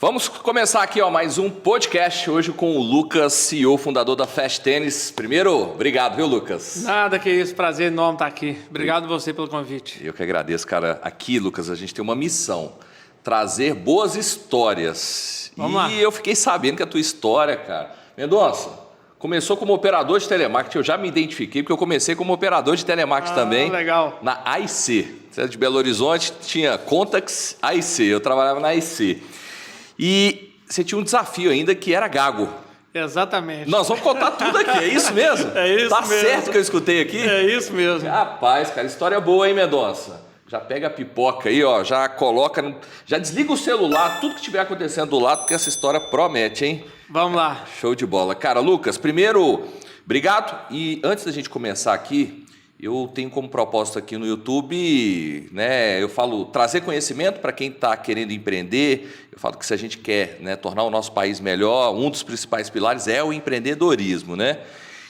Vamos começar aqui, mais um podcast hoje com o Lucas, CEO, fundador da Fast Tênis. Primeiro, obrigado, viu, Lucas? Nada que isso, prazer enorme estar aqui. Obrigado você pelo convite. Eu que agradeço, cara. Aqui, Lucas, a gente tem uma missão, trazer boas histórias. Vamos lá. E eu fiquei sabendo que a tua história, cara... Mendonça, começou como operador de telemarketing, eu já me identifiquei, porque eu comecei como operador de telemarketing também. Legal. Na AIC. Você é de Belo Horizonte, tinha Contax AIC, eu trabalhava na AIC. E você tinha um desafio ainda que era gago. Exatamente. Nós vamos contar tudo aqui, é isso mesmo? É isso tá mesmo. Tá certo que eu escutei aqui? É isso mesmo. Rapaz, cara, história boa, hein, Mendonça? Já pega a pipoca aí, ó, já coloca, já desliga o celular, tudo que estiver acontecendo do lado, porque essa história promete, hein? Vamos lá. Show de bola. Cara, Lucas, primeiro, obrigado. E antes da gente começar aqui, eu tenho como propósito aqui no YouTube, né, eu falo trazer conhecimento para quem está querendo empreender. Eu falo que se a gente quer, né, tornar o nosso país melhor, um dos principais pilares é o empreendedorismo, né?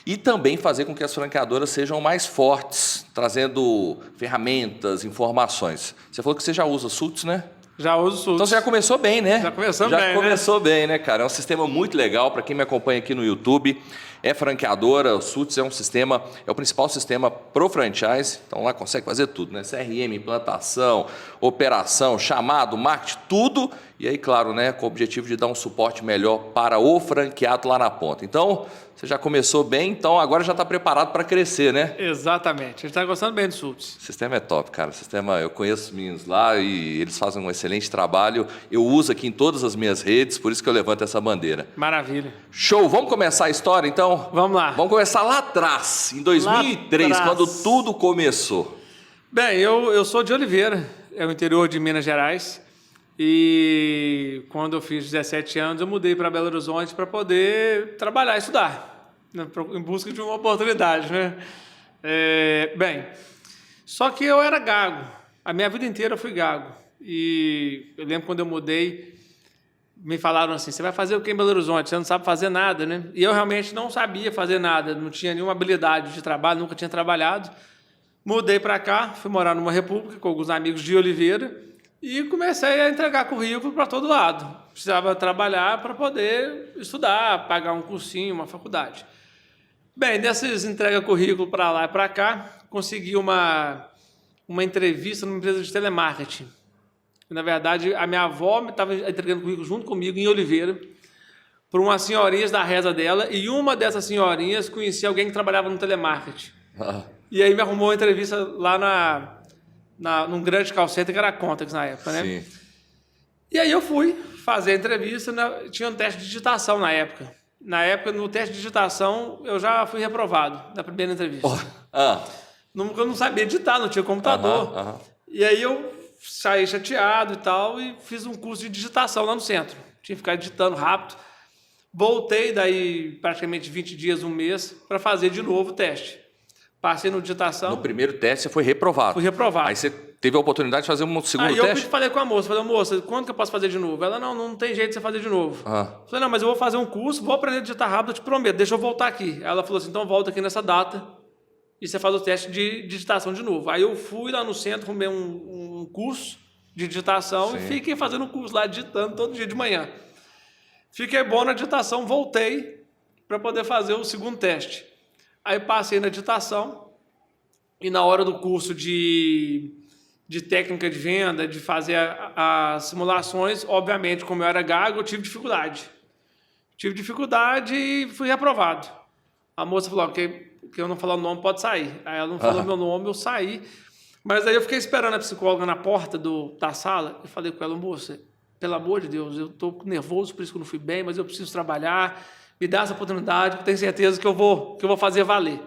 E também fazer com que as franqueadoras sejam mais fortes, trazendo ferramentas, informações. Você falou que você já usa Suits, né? Já uso Suits. Então você já começou bem, né? Já começamos bem, começou bem, né, cara? É um sistema muito legal para quem me acompanha aqui no YouTube. É franqueadora, o Suits é um sistema, é o principal sistema pro franchise. Então lá consegue fazer tudo, né? CRM, implantação, operação, chamado, marketing, tudo. E aí, claro, né, com o objetivo de dar um suporte melhor para o franqueado lá na ponta. Então, você já começou bem, então agora já está preparado para crescer, né? Exatamente. A gente está gostando bem do Suits. O sistema é top, cara. O sistema, eu conheço os meninos lá e eles fazem um excelente trabalho. Eu uso aqui em todas as minhas redes, por isso que eu levanto essa bandeira. Maravilha. Show! Vamos começar a história, então? Vamos lá. Vamos começar lá atrás, em 2003, quando tudo começou. Bem, eu sou de Oliveira, é o interior de Minas Gerais. E quando eu fiz 17 anos, eu mudei para Belo Horizonte para poder trabalhar e estudar, né, em busca de uma oportunidade, né? Bem, só que eu era gago. A minha vida inteira eu fui gago. E eu lembro quando eu mudei, me falaram assim, você vai fazer o que em Belo Horizonte? Você não sabe fazer nada, né? E eu realmente não sabia fazer nada, não tinha nenhuma habilidade de trabalho, nunca tinha trabalhado. Mudei para cá, fui morar numa república com alguns amigos de Oliveira e comecei a entregar currículo para todo lado. Precisava trabalhar para poder estudar, pagar um cursinho, uma faculdade. Bem, dessas entrega currículo para lá e para cá, consegui uma entrevista numa empresa de telemarketing. Na verdade, a minha avó estava entregando currículo junto comigo em Oliveira para umas senhorinhas da reza dela e uma dessas senhorinhas conhecia alguém que trabalhava no telemarketing. E aí me arrumou uma entrevista lá num grande call center que era a Contax na época, né? Sim. E aí eu fui fazer a entrevista, tinha um teste de digitação na época. Na época, no teste de digitação, eu já fui reprovado na primeira entrevista. Eu não sabia digitar, não tinha computador. E aí eu saí chateado e tal e fiz um curso de digitação lá no centro. Tinha que ficar digitando rápido. Voltei daí praticamente 20 dias, um mês, para fazer de novo o teste. Passei no digitação. No primeiro teste você foi reprovado. Fui reprovado. Aí você teve a oportunidade de fazer um segundo teste? Aí eu falei com a moça, moça, quando que eu posso fazer de novo? Ela, não tem jeito de você fazer de novo. Falei, não, mas eu vou fazer um curso, vou aprender a digitar rápido, eu te prometo, deixa eu voltar aqui. Aí ela falou assim, então volta aqui nessa data e você faz o teste de digitação de novo. Aí eu fui lá no centro, arrumei um curso de digitação. Sim. E fiquei fazendo um curso lá, digitando todo dia de manhã. Fiquei bom na digitação, voltei para poder fazer o segundo teste. Aí passei na digitação e na hora do curso de técnica de venda, de fazer as simulações, obviamente, como eu era gago, eu tive dificuldade. Tive dificuldade e fui reprovado. A moça falou que eu não falar o nome, pode sair. Aí ela não falou meu nome, eu saí. Mas aí eu fiquei esperando a psicóloga na porta da sala e falei com ela, moça, pelo amor de Deus, eu estou nervoso, por isso que eu não fui bem, mas eu preciso trabalhar, me dá essa oportunidade, eu tenho certeza que eu vou fazer valer.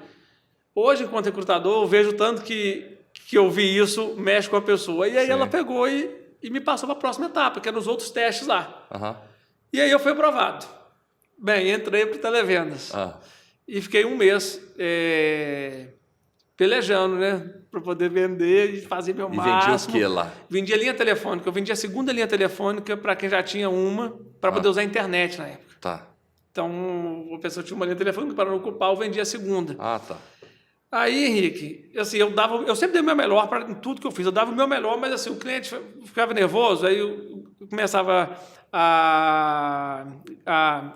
Hoje, enquanto recrutador, eu vejo tanto que eu vi isso, mexe com a pessoa. E aí ela pegou e me passou para a próxima etapa, que é nos outros testes lá. E aí eu fui aprovado. Bem, entrei para televendas. E fiquei um mês pelejando, né? Para poder vender e fazer meu máximo. E vendia o que lá? Vendia linha telefônica. Eu vendia a segunda linha telefônica para quem já tinha uma, para poder usar a internet na época. Tá. Então, a pessoa tinha uma linha telefônica, para não ocupar, eu vendia a segunda. Tá. Aí, Henrique, assim, eu sempre dei o meu melhor em tudo que eu fiz. Eu dava o meu melhor, mas assim, o cliente ficava nervoso, aí eu começava a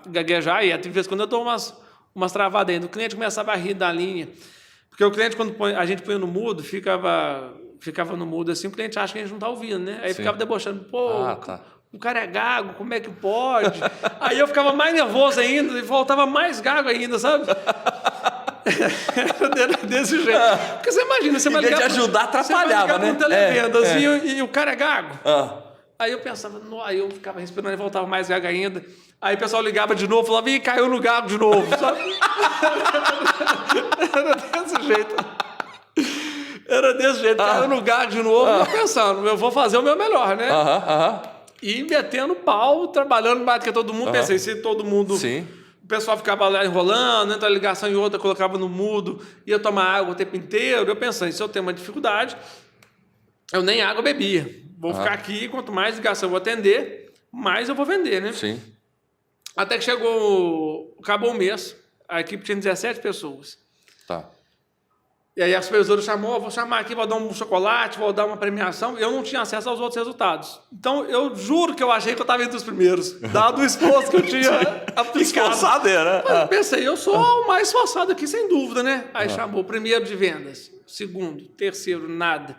gaguejar, e às vezes quando eu dou umas travadas ainda, o cliente começava a rir da linha, porque o cliente, quando a gente põe no mudo, ficava no mudo assim, o cliente acha que a gente não está ouvindo, né? Aí ficava debochando, o cara é gago, como é que pode? Aí eu ficava mais nervoso ainda e voltava mais gago ainda, sabe? Era desse jeito. Porque você imagina, você vai ligar... de ajudar, atrapalhava, né? Televendas e o cara é gago. Aí eu pensava, aí eu ficava respirando e voltava mais gago ainda. Aí o pessoal ligava de novo, falava, ih, caiu no gago de novo, sabe? Era desse jeito. Caiu no gago de novo, eu pensando, eu vou fazer o meu melhor, né? E metendo pau, trabalhando mais do que todo mundo. Pensei, se todo mundo... Sim. O pessoal ficava lá enrolando, entra a ligação em outra, colocava no mudo, ia tomar água o tempo inteiro. Eu pensei, se eu tenho uma dificuldade, eu nem água bebia. Vou ficar aqui, quanto mais ligação eu vou atender, mais eu vou vender, né? Sim. Até que acabou o mês, a equipe tinha 17 pessoas. Tá. E aí a supervisora chamou, vou chamar aqui, vou dar um chocolate, vou dar uma premiação. Eu não tinha acesso aos outros resultados. Então, eu juro que eu achei que eu estava entre os primeiros, dado o esforço que eu tinha aplicado. Esforçado era. Mas eu pensei, eu sou o mais esforçado aqui, sem dúvida, né? Aí chamou o primeiro de vendas, segundo, terceiro, nada.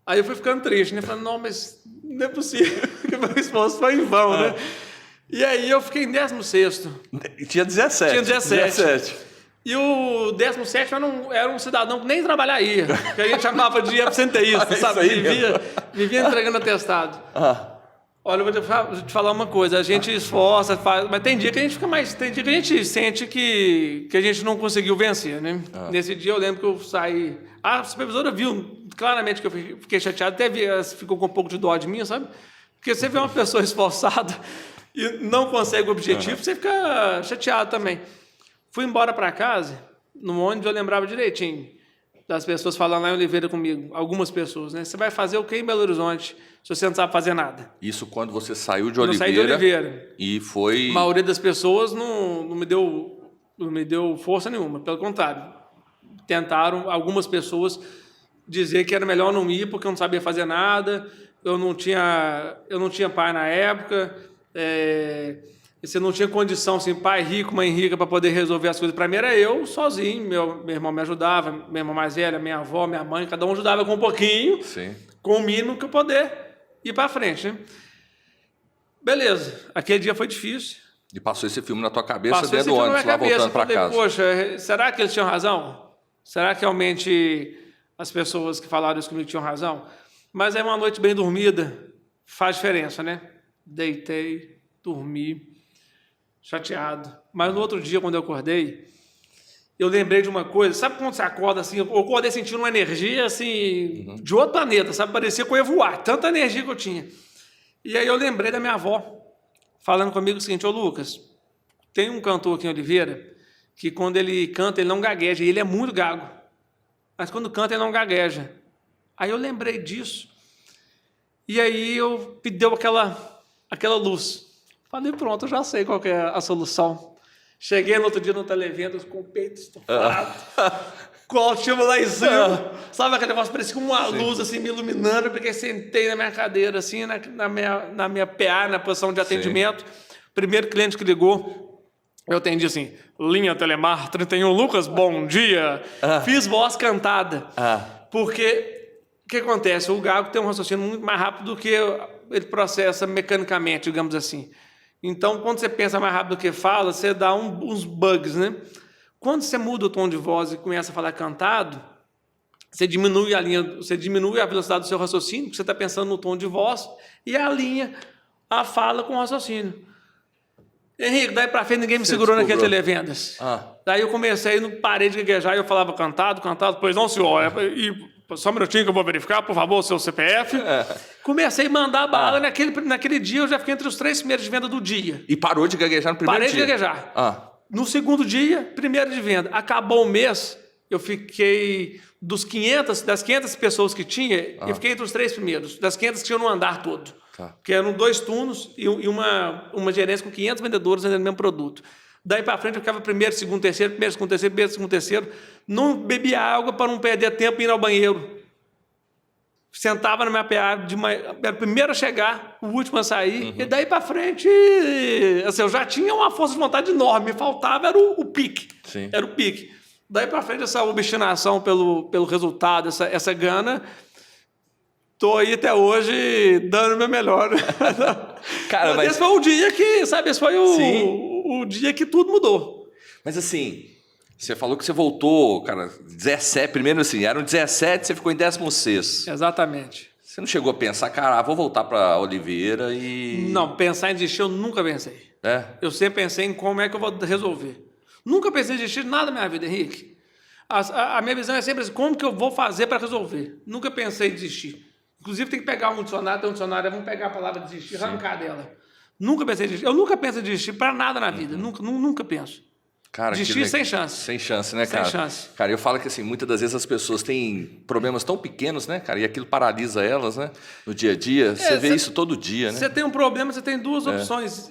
Aí eu fui ficando triste, né? Falando, não, mas não é possível, que meu esforço foi em vão, né? E aí eu fiquei em 16º. Tinha 17. Tinha 17. E o 17º era um cidadão que nem trabalhar ia, que a gente chamava de absenteísta, sabe? Vivia entregando atestado. Olha, eu vou te falar uma coisa, a gente esforça, mas tem dia que a gente fica mais... Tem dia que a gente sente que a gente não conseguiu vencer, né? Nesse dia eu lembro que eu saí... A supervisora viu claramente que eu fiquei chateado, até ficou com um pouco de dó de mim, sabe? Porque você vê uma pessoa esforçada e não consegue o objetivo, você fica chateado também. Fui embora para casa, no ônibus eu lembrava direitinho das pessoas falando lá em Oliveira comigo, algumas pessoas, né? Você vai fazer o que em Belo Horizonte se você não sabe fazer nada? Isso quando você saiu de Eu Oliveira. saí de Oliveira. E foi... A maioria das pessoas não me deu força nenhuma, pelo contrário. Tentaram, algumas pessoas, dizer que era melhor não ir porque eu não sabia fazer nada, eu não tinha pai na época, você não tinha condição, assim, pai rico, mãe rica, para poder resolver as coisas. Para mim era eu sozinho, meu irmão me ajudava, minha irmã mais velha, minha avó, minha mãe, cada um ajudava com um pouquinho, com o mínimo que eu poder ir para frente, né? Beleza, aquele dia foi difícil. E passou esse filme na tua cabeça dentro do ônibus, lá voltando para casa. Poxa, será que eles tinham razão? Será que realmente as pessoas que falaram isso comigo tinham razão? Mas aí uma noite bem dormida faz diferença, né? Deitei, dormi, chateado. Mas no outro dia, quando eu acordei, eu lembrei de uma coisa. Sabe quando você acorda assim? Eu acordei sentindo uma energia assim, de outro planeta, sabe? Parecia que eu ia voar, tanta energia que eu tinha. E aí eu lembrei da minha avó, falando comigo o seguinte: ô Lucas, tem um cantor aqui em Oliveira que quando ele canta, ele não gagueja, e ele é muito gago. Mas quando canta, ele não gagueja. Aí eu lembrei disso. E aí me deu aquela luz. Falei, pronto, eu já sei qual que é a solução. Cheguei no outro dia no Televendas com o peito estufado, com o autoestima lá em cima. Sabe aquele negócio, parecia como uma luz assim, me iluminando, porque sentei na minha cadeira, assim, na minha PA, na posição de atendimento. Primeiro cliente que ligou, eu atendi assim, linha Telemar 31, Lucas, bom dia. Fiz voz cantada. Porque, o que acontece? O gago tem um raciocínio muito mais rápido do que ele processa mecanicamente, digamos assim. Então, quando você pensa mais rápido do que fala, você dá uns bugs, né? Quando você muda o tom de voz e começa a falar cantado, você diminui a velocidade do seu raciocínio, porque você está pensando no tom de voz, e alinha a fala com o raciocínio. Henrique, daí pra frente ninguém me segurou naquele Televendas. Daí eu comecei, não parei de gaguejar, e eu falava cantado, pois não, senhor, só um minutinho que eu vou verificar, por favor, o seu CPF. Comecei a mandar bala, naquele dia eu já fiquei entre os 3 primeiros de venda do dia. E parou de gaguejar no primeiro dia? Parei de gaguejar. No segundo dia, primeiro de venda. Acabou o mês, eu fiquei das 500 pessoas que tinha, eu fiquei entre os 3 primeiros, das 500 que tinham no andar todo. Porque eram 2 turnos e uma gerência com 500 vendedores vendendo o mesmo produto. Daí para frente eu ficava primeiro, segundo, terceiro, primeiro, segundo, terceiro, primeiro, segundo, terceiro. Não bebia água para não perder tempo e ir ao banheiro. sentava na minha PA de manhã, era o primeiro a chegar, o último a sair, e daí para frente, assim, eu já tinha uma força de vontade enorme, me faltava era o pique. Sim. Era o pique. Daí para frente, essa obstinação pelo resultado, essa gana, tô aí até hoje dando o meu melhor. Cara, mas esse foi o dia que, sabe, esse foi o dia que tudo mudou. Mas assim, você falou que você voltou, cara, 17, primeiro assim, eram 17, você ficou em 16º. Exatamente. Você não chegou a pensar, cara, vou voltar para Oliveira e... Não, pensar em desistir eu nunca pensei. Eu sempre pensei em como é que eu vou resolver. Nunca pensei em desistir nada na minha vida, Henrique. A minha visão é sempre assim, como que eu vou fazer para resolver? Nunca pensei em desistir. Inclusive tem que pegar um dicionário, tem um dicionário, vamos pegar a palavra desistir, arrancar dela. Nunca pensei em desistir. Eu nunca penso em desistir para nada na vida, nunca penso. Cara, desistir sem chance. Sem chance, né, cara? Sem chance. Cara, eu falo que assim, muitas das vezes as pessoas têm problemas tão pequenos, né, cara? E aquilo paralisa elas, né? No dia a dia. Você vê isso todo dia, né? Você tem um problema, você tem duas opções.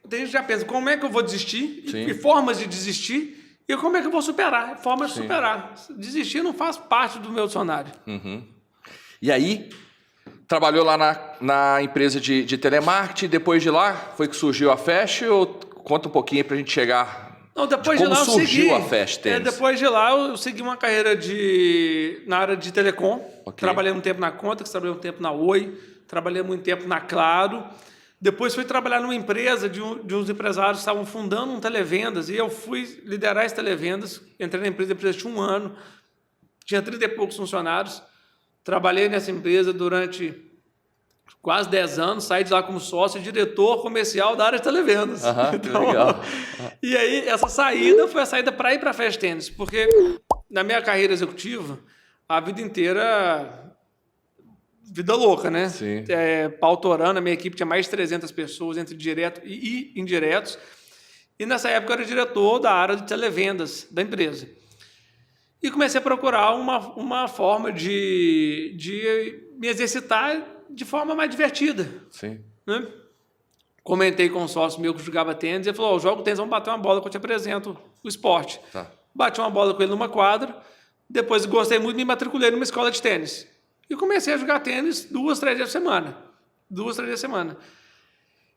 Tem gente que já pensa, como é que eu vou desistir? E formas de desistir. E como é que eu vou superar? Formas de superar. Desistir não faz parte do meu dicionário. E aí, trabalhou lá na empresa de telemarketing. Depois de lá, foi que surgiu a Fast? Ou conta um pouquinho aí pra gente chegar... Não, depois de lá eu segui. Como surgiu a Fast Tênis? Depois de lá eu segui uma carreira na área de telecom. Trabalhei um tempo na Contax, trabalhei um tempo na Oi, trabalhei muito tempo na Claro. Depois fui trabalhar numa empresa de uns empresários que estavam fundando um televendas e eu fui liderar esse televendas. Entrei na empresa, a empresa tinha 1 ano, tinha 30 e poucos funcionários. Trabalhei nessa empresa durante quase 10 anos, saí de lá como sócio e diretor comercial da área de televendas. Então, legal. E aí, essa saída foi a saída para ir para a Fast Tênis, porque na minha carreira executiva, a vida inteira, vida louca, né? Sim. Pautorando, a minha equipe tinha mais de 300 pessoas, entre diretos e indiretos. E nessa época eu era diretor da área de televendas da empresa. E comecei a procurar uma forma de me exercitar de forma mais divertida. Sim. Né? Comentei com um sócio meu que jogava tênis e ele falou, eu jogo tênis, vamos bater uma bola que eu te apresento o esporte. Tá. Bati uma bola com ele numa quadra, depois gostei muito, me matriculei numa escola de tênis. E comecei a jogar tênis 2, 3 dias por semana. 2, 3 dias por semana.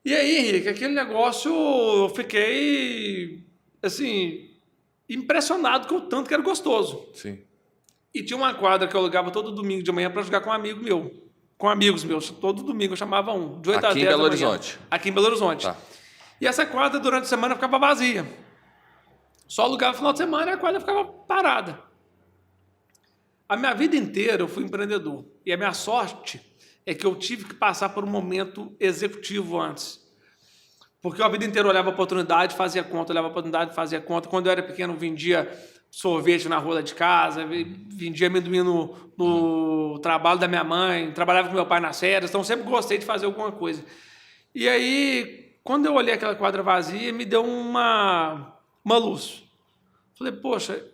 E aí, Henrique, aquele negócio, eu fiquei, assim, impressionado com o tanto que era gostoso. Sim. E tinha uma quadra que eu alugava todo domingo de manhã para jogar com um amigo meu. Com amigos meus. Todo domingo eu chamava um. De 8 a 10 Aqui em Belo Horizonte. Aqui em Belo Horizonte. Tá. E essa quadra, durante a semana, ficava vazia. Só alugava no final de semana e a quadra ficava parada. A minha vida inteira eu fui empreendedor. E a minha sorte é que eu tive que passar por um momento executivo antes. Porque eu a vida inteira olhava a oportunidade, fazia conta, olhava a oportunidade, fazia conta. Quando eu era pequeno, eu vendia sorvete na rua de casa, vendia amendoim no trabalho da minha mãe, trabalhava com meu pai nas férias, então sempre gostei de fazer alguma coisa. E aí, quando eu olhei aquela quadra vazia, me deu uma luz. Falei, poxa,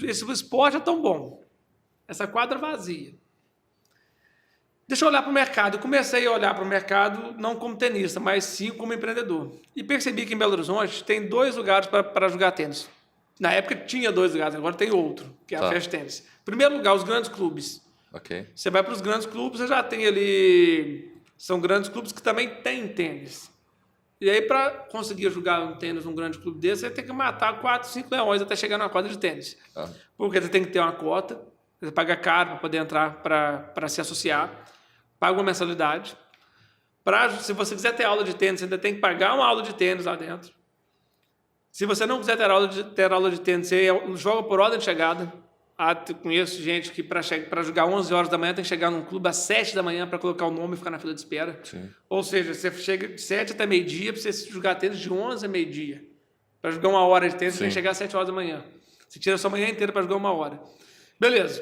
esse esporte é tão bom, essa quadra vazia. Deixa eu olhar para o mercado. Eu comecei a olhar para o mercado não como tenista, mas sim como empreendedor. E percebi que em Belo Horizonte tem 2 lugares para jogar tênis. Na época tinha 2 lugares, agora tem outro, que é a Fast Tênis. Primeiro lugar, os grandes clubes. Ok. Você vai para os grandes clubes, você já tem ali... São grandes clubes que também têm tênis. E aí, para conseguir jogar um tênis num grande clube desse, você tem que matar 4, 5 leões até chegar numa quadra de tênis. Porque você tem que ter uma cota, você paga caro para poder entrar, para se associar, paga uma mensalidade. Se você quiser ter aula de tênis, você ainda tem que pagar uma aula de tênis lá dentro. Se você não quiser ter aula de tênis, você joga por ordem de chegada. Conheço gente que para jogar 11 horas da manhã tem que chegar num clube às 7 da manhã para colocar o nome e ficar na fila de espera. Sim. Ou seja, você chega de 7 até meio-dia para você jogar tênis de 11 a meio-dia. Para jogar 1 hora de tênis, você tem que chegar às 7 horas da manhã. Você tira a sua manhã inteira para jogar 1 hora. Beleza.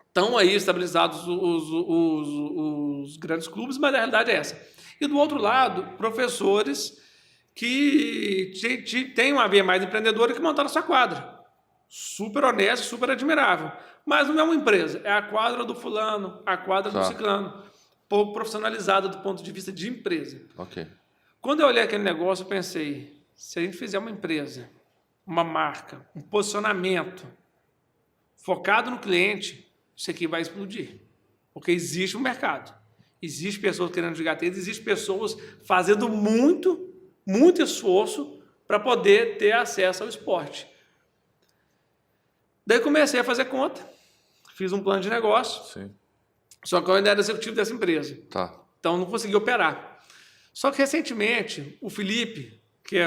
Estão aí estabilizados os grandes clubes, mas a realidade é essa. E do outro lado, professores que tem uma veia mais empreendedora que montaram a sua quadra. Super honesto, super admirável. Mas não é uma empresa, é a quadra do fulano, a quadra do ciclano. Pouco profissionalizada do ponto de vista de empresa. Ok. Quando eu olhei aquele negócio, eu pensei, se a gente fizer uma empresa, uma marca, um posicionamento focado no cliente, isso aqui vai explodir. Porque existe um mercado. Existe pessoas querendo jogar tênis, existe pessoas fazendo muito, muito esforço para poder ter acesso ao esporte. Daí comecei a fazer conta, fiz um plano de negócio, Sim. só que eu ainda era executivo dessa empresa. Tá. Então não consegui operar. Só que recentemente o Felipe, que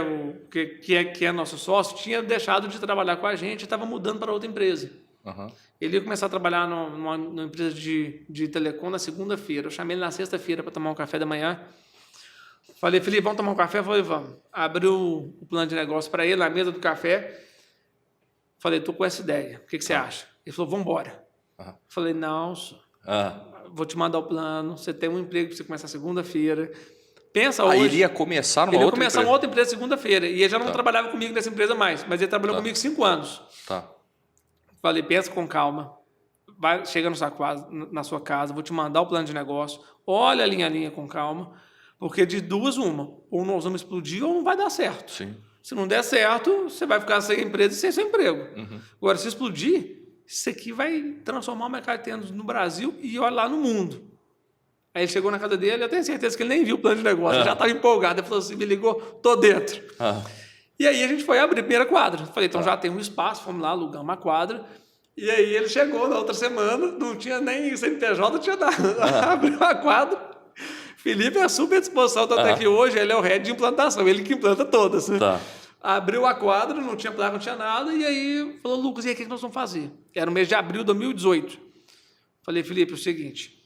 é nosso sócio, tinha deixado de trabalhar com a gente e estava mudando para outra empresa. Uhum. Ele ia começar a trabalhar numa empresa de telecom na segunda-feira. Eu chamei ele na sexta-feira para tomar um café da manhã. Falei, Felipe, vamos tomar um café? Eu falei, vamos. Abriu o plano de negócio para ele na mesa do café. Falei, estou com essa ideia. O que você acha? Ele falou, vamos embora. Falei, não, senhor. Vou te mandar o plano. Você tem um emprego para você começar segunda-feira. Pensa hoje. Ele ia começar numa outra empresa? Uma outra empresa segunda-feira. E ele já não trabalhava comigo nessa empresa mais. Mas ele trabalhou comigo 5 anos. Tá. Falei, pensa com calma. Chega na sua casa, vou te mandar o plano de negócio. Olha a linha com calma. Porque de duas, uma. Ou nós vamos explodir ou não vai dar certo. Sim. Se não der certo, você vai ficar sem empresa e sem seu emprego. Agora, se explodir, isso aqui vai transformar o mercado de tênis no Brasil e olha lá no mundo. Aí ele chegou na casa dele, eu tenho certeza que ele nem viu o plano de negócio, ele já estava empolgado. Ele falou assim, me ligou, tô dentro. E aí a gente foi abrir a primeira quadra. Falei, então já tem um espaço, fomos lá, alugamos uma quadra. E aí ele chegou na outra semana, não tinha nem CNPJ, não tinha nada. Abriu a quadra. Felipe é super disposição, tanto é que hoje ele é o head de implantação, ele que implanta todas. Né? Tá. Abriu a quadra, não tinha placa, não tinha nada, e aí falou, Lucas, e aí o que nós vamos fazer? Era no mês de abril de 2018. Falei, Felipe, é o seguinte,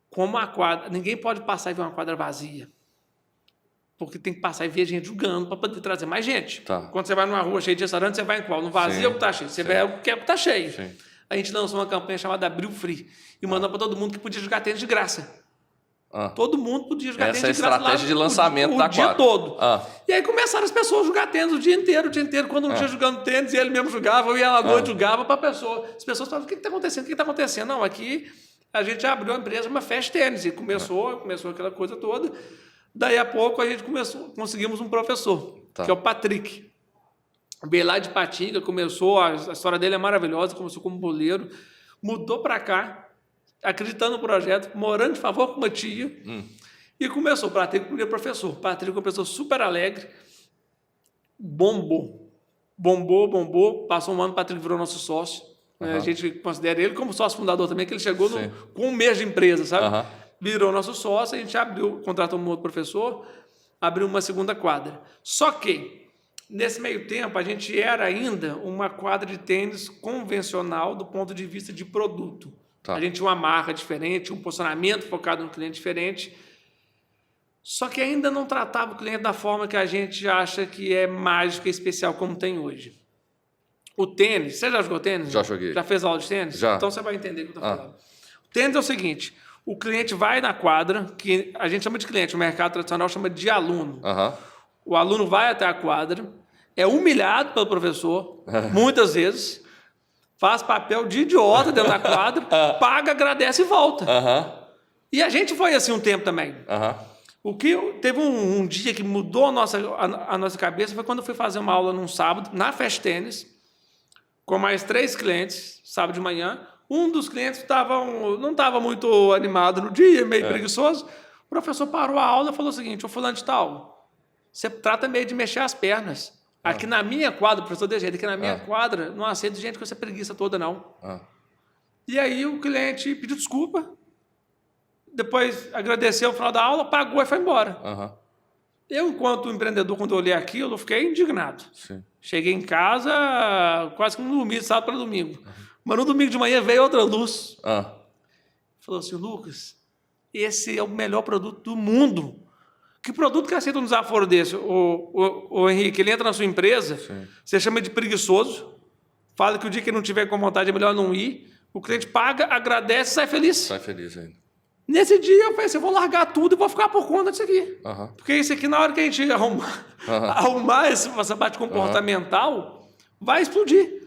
como a quadra, ninguém pode passar e ver uma quadra vazia, porque tem que passar e ver gente jogando para poder trazer mais gente. Tá. Quando você vai numa rua cheia de restaurante, você vai em qual? No vazio ou que está cheio? Você vai o que está cheio. Sim. A gente lançou uma campanha chamada Abril Free e mandou para todo mundo que podia jogar tênis de graça. Todo mundo podia jogar tênis de graça. Essa é a estratégia de lançamento da quadra. O dia todo. E aí começaram as pessoas a jogar tênis o dia inteiro. Quando não tinha jogando tênis, e ele mesmo jogava, eu ia à noite, jogava para a pessoa. As pessoas falavam, o que está acontecendo? O que está acontecendo? Não, aqui a gente abriu a empresa, uma Fast Tênis, e começou aquela coisa toda. Daí a pouco a gente conseguimos um professor, que é o Patrick. Veio lá de Patinga, começou, a história dele é maravilhosa, começou como boleiro, mudou para cá, acreditando no projeto, morando de favor com uma tia, e começou. O Patrick, primeiro professor. O Patrick é uma pessoa super alegre, bombou, passou um ano, o Patrick virou nosso sócio, a gente considera ele como sócio fundador também, que ele chegou com um mês de empresa, sabe? Virou nosso sócio, a gente contratou um outro professor, abriu uma segunda quadra. Só que, nesse meio tempo, a gente era ainda uma quadra de tênis convencional do ponto de vista de produto. A gente tinha uma marca diferente, um posicionamento focado no cliente diferente, só que ainda não tratava o cliente da forma que a gente acha que é mágico e especial como tem hoje. O tênis, você já jogou tênis? Já joguei. Já fez aula de tênis? Já. Então você vai entender o que eu estou falando. O tênis é o seguinte, o cliente vai na quadra, que a gente chama de cliente, o mercado tradicional chama de aluno. O aluno vai até a quadra, é humilhado pelo professor, muitas vezes, faz papel de idiota dentro da quadra, paga, agradece e volta. E a gente foi assim um tempo também. O que teve um dia que mudou a nossa cabeça foi quando eu fui fazer uma aula num sábado, na Fast Tênis, com mais 3 clientes, sábado de manhã. Um dos clientes não estava muito animado no dia, meio preguiçoso. O professor parou a aula e falou o seguinte, ô fulano de tal, você trata meio de mexer as pernas. Aqui na minha quadra, o professor aqui na minha quadra, não aceito gente com essa preguiça toda, não. E aí o cliente pediu desculpa, depois agradeceu no final da aula, pagou e foi embora. Eu, enquanto empreendedor, quando eu olhei aquilo, eu fiquei indignado. Cheguei em casa, quase que no domingo, sábado para domingo. Mas no domingo de manhã veio outra luz. Falou assim, Lucas, esse é o melhor produto do mundo. Que produto que aceita um desaforo desse? O Henrique, ele entra na sua empresa, você chama de preguiçoso, fala que o dia que ele não tiver com vontade é melhor não ir, o cliente paga, agradece e sai feliz. Sai feliz ainda. Nesse dia eu pensei, eu vou largar tudo e vou ficar por conta disso aqui. Porque isso aqui, na hora que a gente arrumar essa parte comportamental, vai explodir.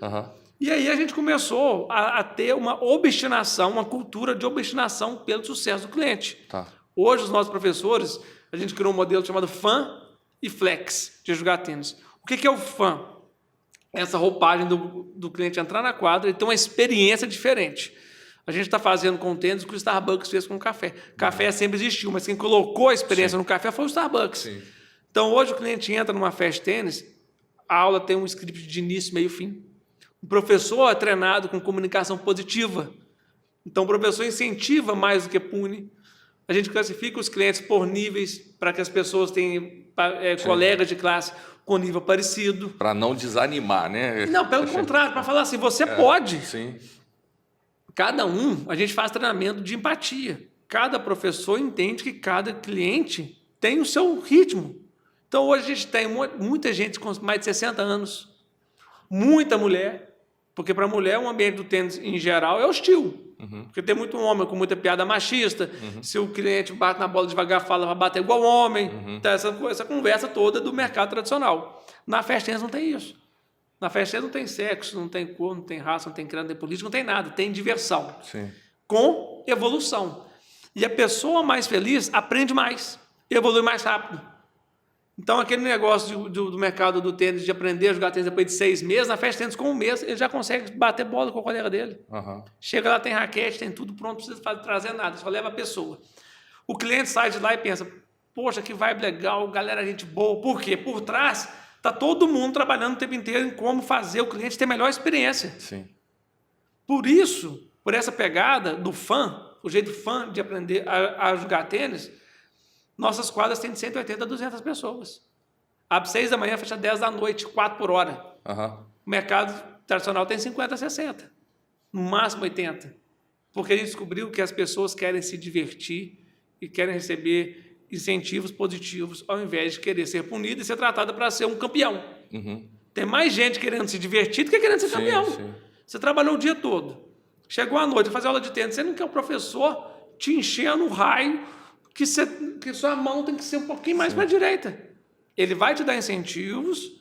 E aí a gente começou a ter uma obstinação, uma cultura de obstinação pelo sucesso do cliente. Hoje, os nossos professores, a gente criou um modelo chamado Fan e Flex de jogar tênis. O que é o Fan? Essa roupagem do cliente entrar na quadra e ter uma experiência diferente. A gente está fazendo com o tênis o que o Starbucks fez com o café. Café sempre existiu, mas quem colocou a experiência no café foi o Starbucks. Sim. Então, hoje o cliente entra numa festa de tênis, a aula tem um script de início, meio e fim. O professor é treinado com comunicação positiva. Então, o professor incentiva mais do que pune. A gente classifica os clientes por níveis para que as pessoas tenham colegas de classe com nível parecido. Para não desanimar, né? Não, pelo contrário, para falar assim, você pode. Sim. Cada a gente faz treinamento de empatia. Cada professor entende que cada cliente tem o seu ritmo. Então, hoje a gente tem muita gente com mais de 60 anos, muita mulher, porque para a mulher o ambiente do tênis, em geral, é hostil. Porque tem muito homem com muita piada machista. Se o cliente bate na bola devagar, fala vai bater igual homem. Então, essa conversa toda do mercado tradicional. Na festa de tênis não tem isso. Na festa de tênis não tem sexo, não tem cor, não tem raça, não tem crânio, não tem política, não tem nada. Tem diversão. Sim. Com evolução. E a pessoa mais feliz aprende mais, evolui mais rápido. Então, aquele negócio do mercado do tênis, de aprender a jogar tênis depois de 6 meses, na festa de tênis, com 1 mês, ele já consegue bater bola com o colega dele. Chega lá, tem raquete, tem tudo pronto, não precisa trazer nada, só leva a pessoa. O cliente sai de lá e pensa, poxa, que vibe legal, galera, gente boa. Por quê? Por trás, está todo mundo trabalhando o tempo inteiro em como fazer o cliente ter melhor experiência. Sim. Por isso, por essa pegada do fã, o jeito fã de aprender a jogar tênis, nossas quadras têm de 180 a 200 pessoas. Abre 6 da manhã, fecha 10 da noite, 4 por hora. O mercado tradicional tem 50 a 60. No máximo 80. Porque a gente descobriu que as pessoas querem se divertir e querem receber incentivos positivos ao invés de querer ser punida e ser tratada para ser um campeão. Tem mais gente querendo se divertir do que querendo ser campeão. Sim. Você trabalhou o dia todo. Chegou à noite, vai fazer aula de tênis. Você não quer o professor te enchendo o raio que sua mão tem que ser um pouquinho mais para a direita. Ele vai te dar incentivos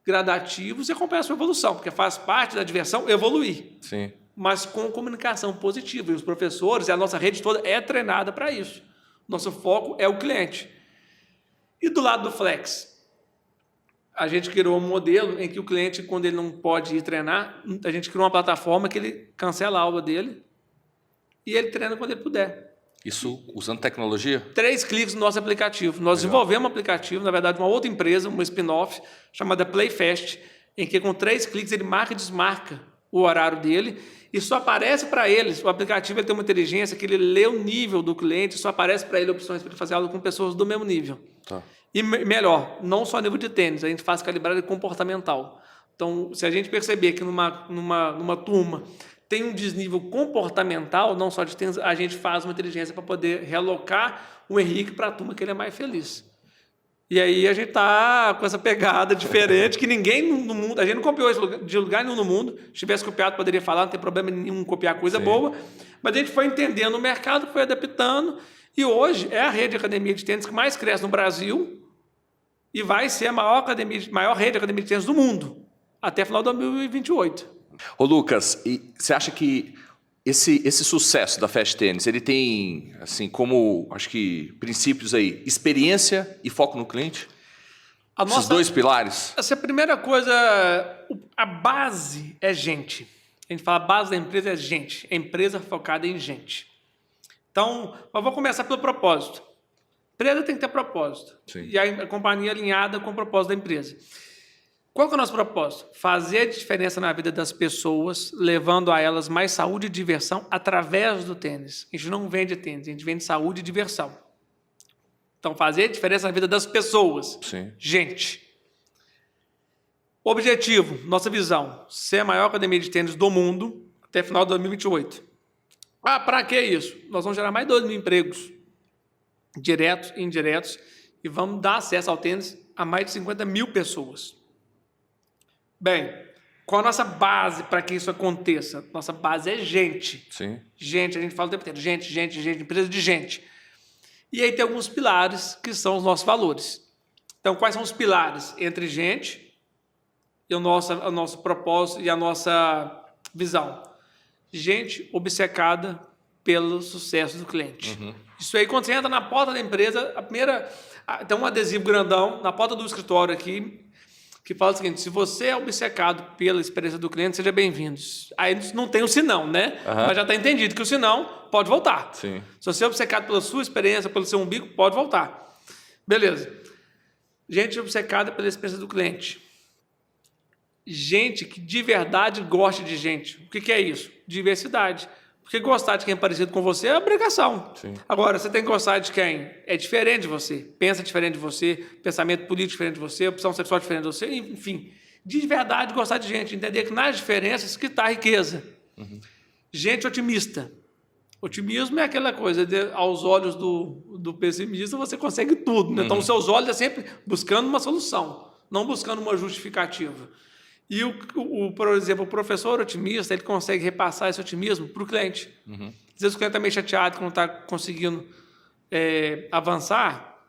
gradativos e acompanhar a sua evolução, porque faz parte da diversão evoluir. Sim. Mas com comunicação positiva. E os professores e a nossa rede toda é treinada para isso. Nosso foco é o cliente. E do lado do Flex, a gente criou um modelo em que o cliente, quando ele não pode ir treinar, a gente criou uma plataforma que ele cancela a aula dele e ele treina quando ele puder. Isso usando tecnologia? 3 cliques no nosso aplicativo. Nós desenvolvemos um aplicativo, na verdade, uma outra empresa, uma spin-off, chamada PlayFest, em que com 3 cliques ele marca e desmarca o horário dele e só aparece para eles. O aplicativo ele tem uma inteligência que ele lê o nível do cliente, só aparece para ele opções para ele fazer aula com pessoas do mesmo nível. Tá. E melhor, não só nível de tênis, a gente faz calibragem comportamental. Então, se a gente perceber que numa turma tem um desnível comportamental, não só de tênis, a gente faz uma inteligência para poder realocar o Henrique para a turma que ele é mais feliz. E aí a gente está com essa pegada diferente que ninguém no mundo, a gente não copiou isso de lugar nenhum no mundo. Se tivesse copiado, poderia falar, não tem problema nenhum copiar coisa boa. Mas a gente foi entendendo o mercado, foi adaptando, e hoje é a rede de academia de tênis que mais cresce no Brasil e vai ser a maior rede de academia de tênis do mundo, até final de 2028. Ô Lucas, e você acha que esse sucesso da Fast Tênis, ele tem, assim, como, acho que, princípios aí, experiência e foco no cliente? Esses 2 pilares? Essa primeira coisa, a base é gente. A gente fala a base da empresa é gente. É empresa focada em gente. Então, eu vou começar pelo propósito. A empresa tem que ter propósito. Sim. E a companhia alinhada com o propósito da empresa. Qual que é o nosso propósito? Fazer a diferença na vida das pessoas, levando a elas mais saúde e diversão através do tênis. A gente não vende tênis, a gente vende saúde e diversão. Então, fazer a diferença na vida das pessoas. Sim. Gente. Objetivo, nossa visão, ser a maior academia de tênis do mundo até final de 2028. Para que isso? Nós vamos gerar mais 2 mil empregos, diretos e indiretos, e vamos dar acesso ao tênis a mais de 50 mil pessoas. Bem, qual a nossa base para que isso aconteça? Nossa base é gente. Sim. Gente, a gente fala o tempo inteiro, gente, empresa de gente. E aí tem alguns pilares que são os nossos valores. Então, quais são os pilares entre gente e o nosso propósito e a nossa visão? Gente obcecada pelo sucesso do cliente. Isso aí, quando você entra na porta da empresa, tem um adesivo grandão na porta do escritório aqui, que fala o seguinte: se você é obcecado pela experiência do cliente, seja bem-vindo. Aí não tem o senão, né? Mas já está entendido que o senão pode voltar. Sim. Se você é obcecado pela sua experiência, pelo seu umbigo, pode voltar. Beleza. Gente obcecada pela experiência do cliente. Gente que de verdade gosta de gente. O que é isso? Diversidade. Porque gostar de quem é parecido com você é obrigação. Sim. Agora, você tem que gostar de quem é diferente de você, pensa diferente de você, pensamento político diferente de você, opção sexual diferente de você, enfim. De verdade gostar de gente, entender que nas diferenças que está a riqueza. Gente otimista. Otimismo é aquela coisa, aos olhos do pessimista você consegue tudo, né? Então os seus olhos é sempre buscando uma solução, não buscando uma justificativa. E, por exemplo, o professor otimista, ele consegue repassar esse otimismo para o cliente. Às vezes o cliente está meio chateado que não está conseguindo avançar.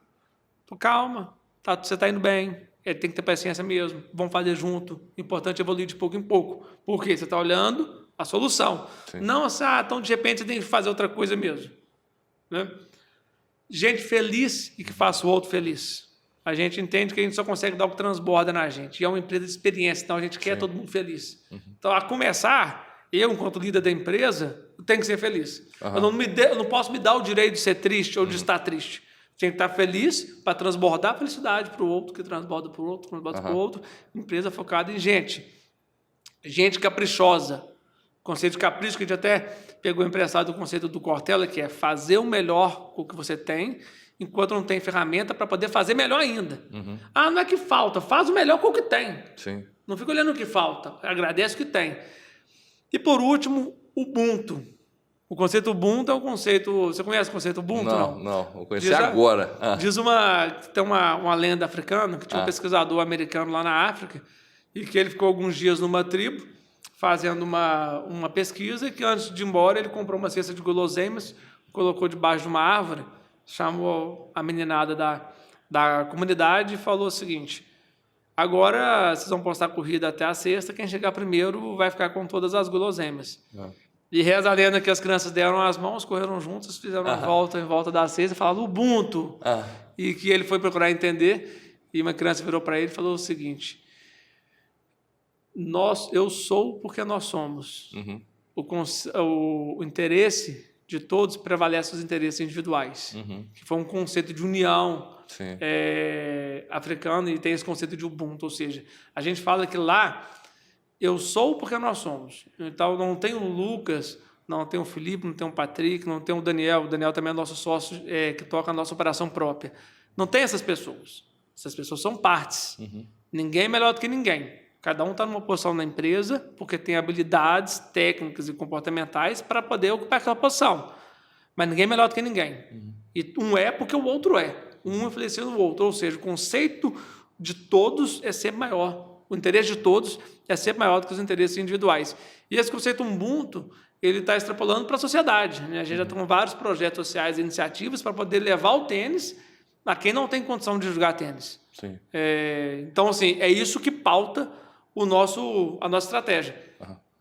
Pô, calma, você está indo bem, ele tem que ter paciência mesmo, vamos fazer junto. Importante é evoluir de pouco em pouco. Por quê? Você está olhando a solução. Sim. Não assim, então de repente você tem que fazer outra coisa mesmo. Né? Gente feliz e que faça o outro feliz. A gente entende que a gente só consegue dar o que transborda na gente. E é uma empresa de experiência, então a gente quer todo mundo feliz. Então, a começar, eu, enquanto líder da empresa, tenho que ser feliz. Eu não posso me dar o direito de ser triste ou de estar triste. Tem que estar feliz para transbordar a felicidade para o outro, que transborda para o outro, transborda para o outro. Empresa focada em gente. Gente caprichosa. O conceito de capricho, que a gente até pegou emprestado do conceito do Cortella, que é fazer o melhor com o que você tem, enquanto não tem ferramenta para poder fazer melhor ainda. Não é que falta, faz o melhor com o que tem. Sim. Não fica olhando o que falta, agradece o que tem. E por último, Ubuntu. O conceito Ubuntu é um conceito... Você conhece o conceito Ubuntu? Não, eu conheci agora. Tem uma lenda africana, que tinha um pesquisador americano lá na África, e que ele ficou alguns dias numa tribo, fazendo uma pesquisa, e que antes de ir embora ele comprou uma cesta de guloseimas, colocou debaixo de uma árvore, chamou a meninada da comunidade e falou o seguinte: agora vocês vão postar a corrida até a sexta, quem chegar primeiro vai ficar com todas as guloseimas. E reza a lenda que as crianças deram as mãos, correram juntas, fizeram uma volta em volta da cesta e falaram Ubuntu. E que ele foi procurar entender, e uma criança virou para ele e falou o seguinte: eu sou porque nós somos. O interesse de todos prevalece os interesses individuais, que foi um conceito de união africano, e tem esse conceito de Ubuntu, ou seja, a gente fala que lá eu sou porque nós somos. Então não tem o Lucas, não tem o Felipe, não tem o Patrick, não tem o Daniel também é nosso sócio que toca a nossa operação própria. Não tem essas pessoas são partes. Ninguém é melhor do que ninguém. Cada um está numa posição na empresa porque tem habilidades técnicas e comportamentais para poder ocupar aquela posição. Mas ninguém é melhor do que ninguém. E um é porque o outro é. Um influenciando o outro. Ou seja, o conceito de todos é sempre maior. O interesse de todos é sempre maior do que os interesses individuais. E esse conceito Ubuntu, ele está extrapolando para a sociedade. Né? A gente já tem vários projetos sociais e iniciativas para poder levar o tênis a quem não tem condição de jogar tênis. Sim. Então, assim, é isso que pauta a nossa estratégia.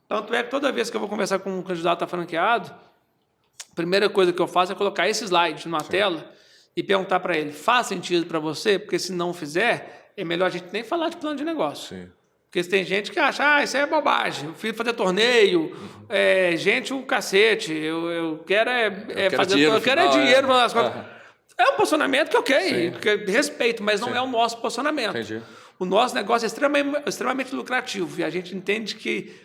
Tanto é que toda vez que eu vou conversar com um candidato a franqueado, a primeira coisa que eu faço é colocar esse slide na tela e perguntar para ele: faz sentido para você? Porque se não fizer, é melhor a gente nem falar de plano de negócio. Sim. Porque tem gente que acha, isso é bobagem, eu fiz fazer torneio, gente, o cacete, eu quero fazer... Eu quero dinheiro para as contas. É um posicionamento que respeito, mas não é o nosso posicionamento. Entendi. O nosso negócio é extremamente lucrativo, e a gente entende que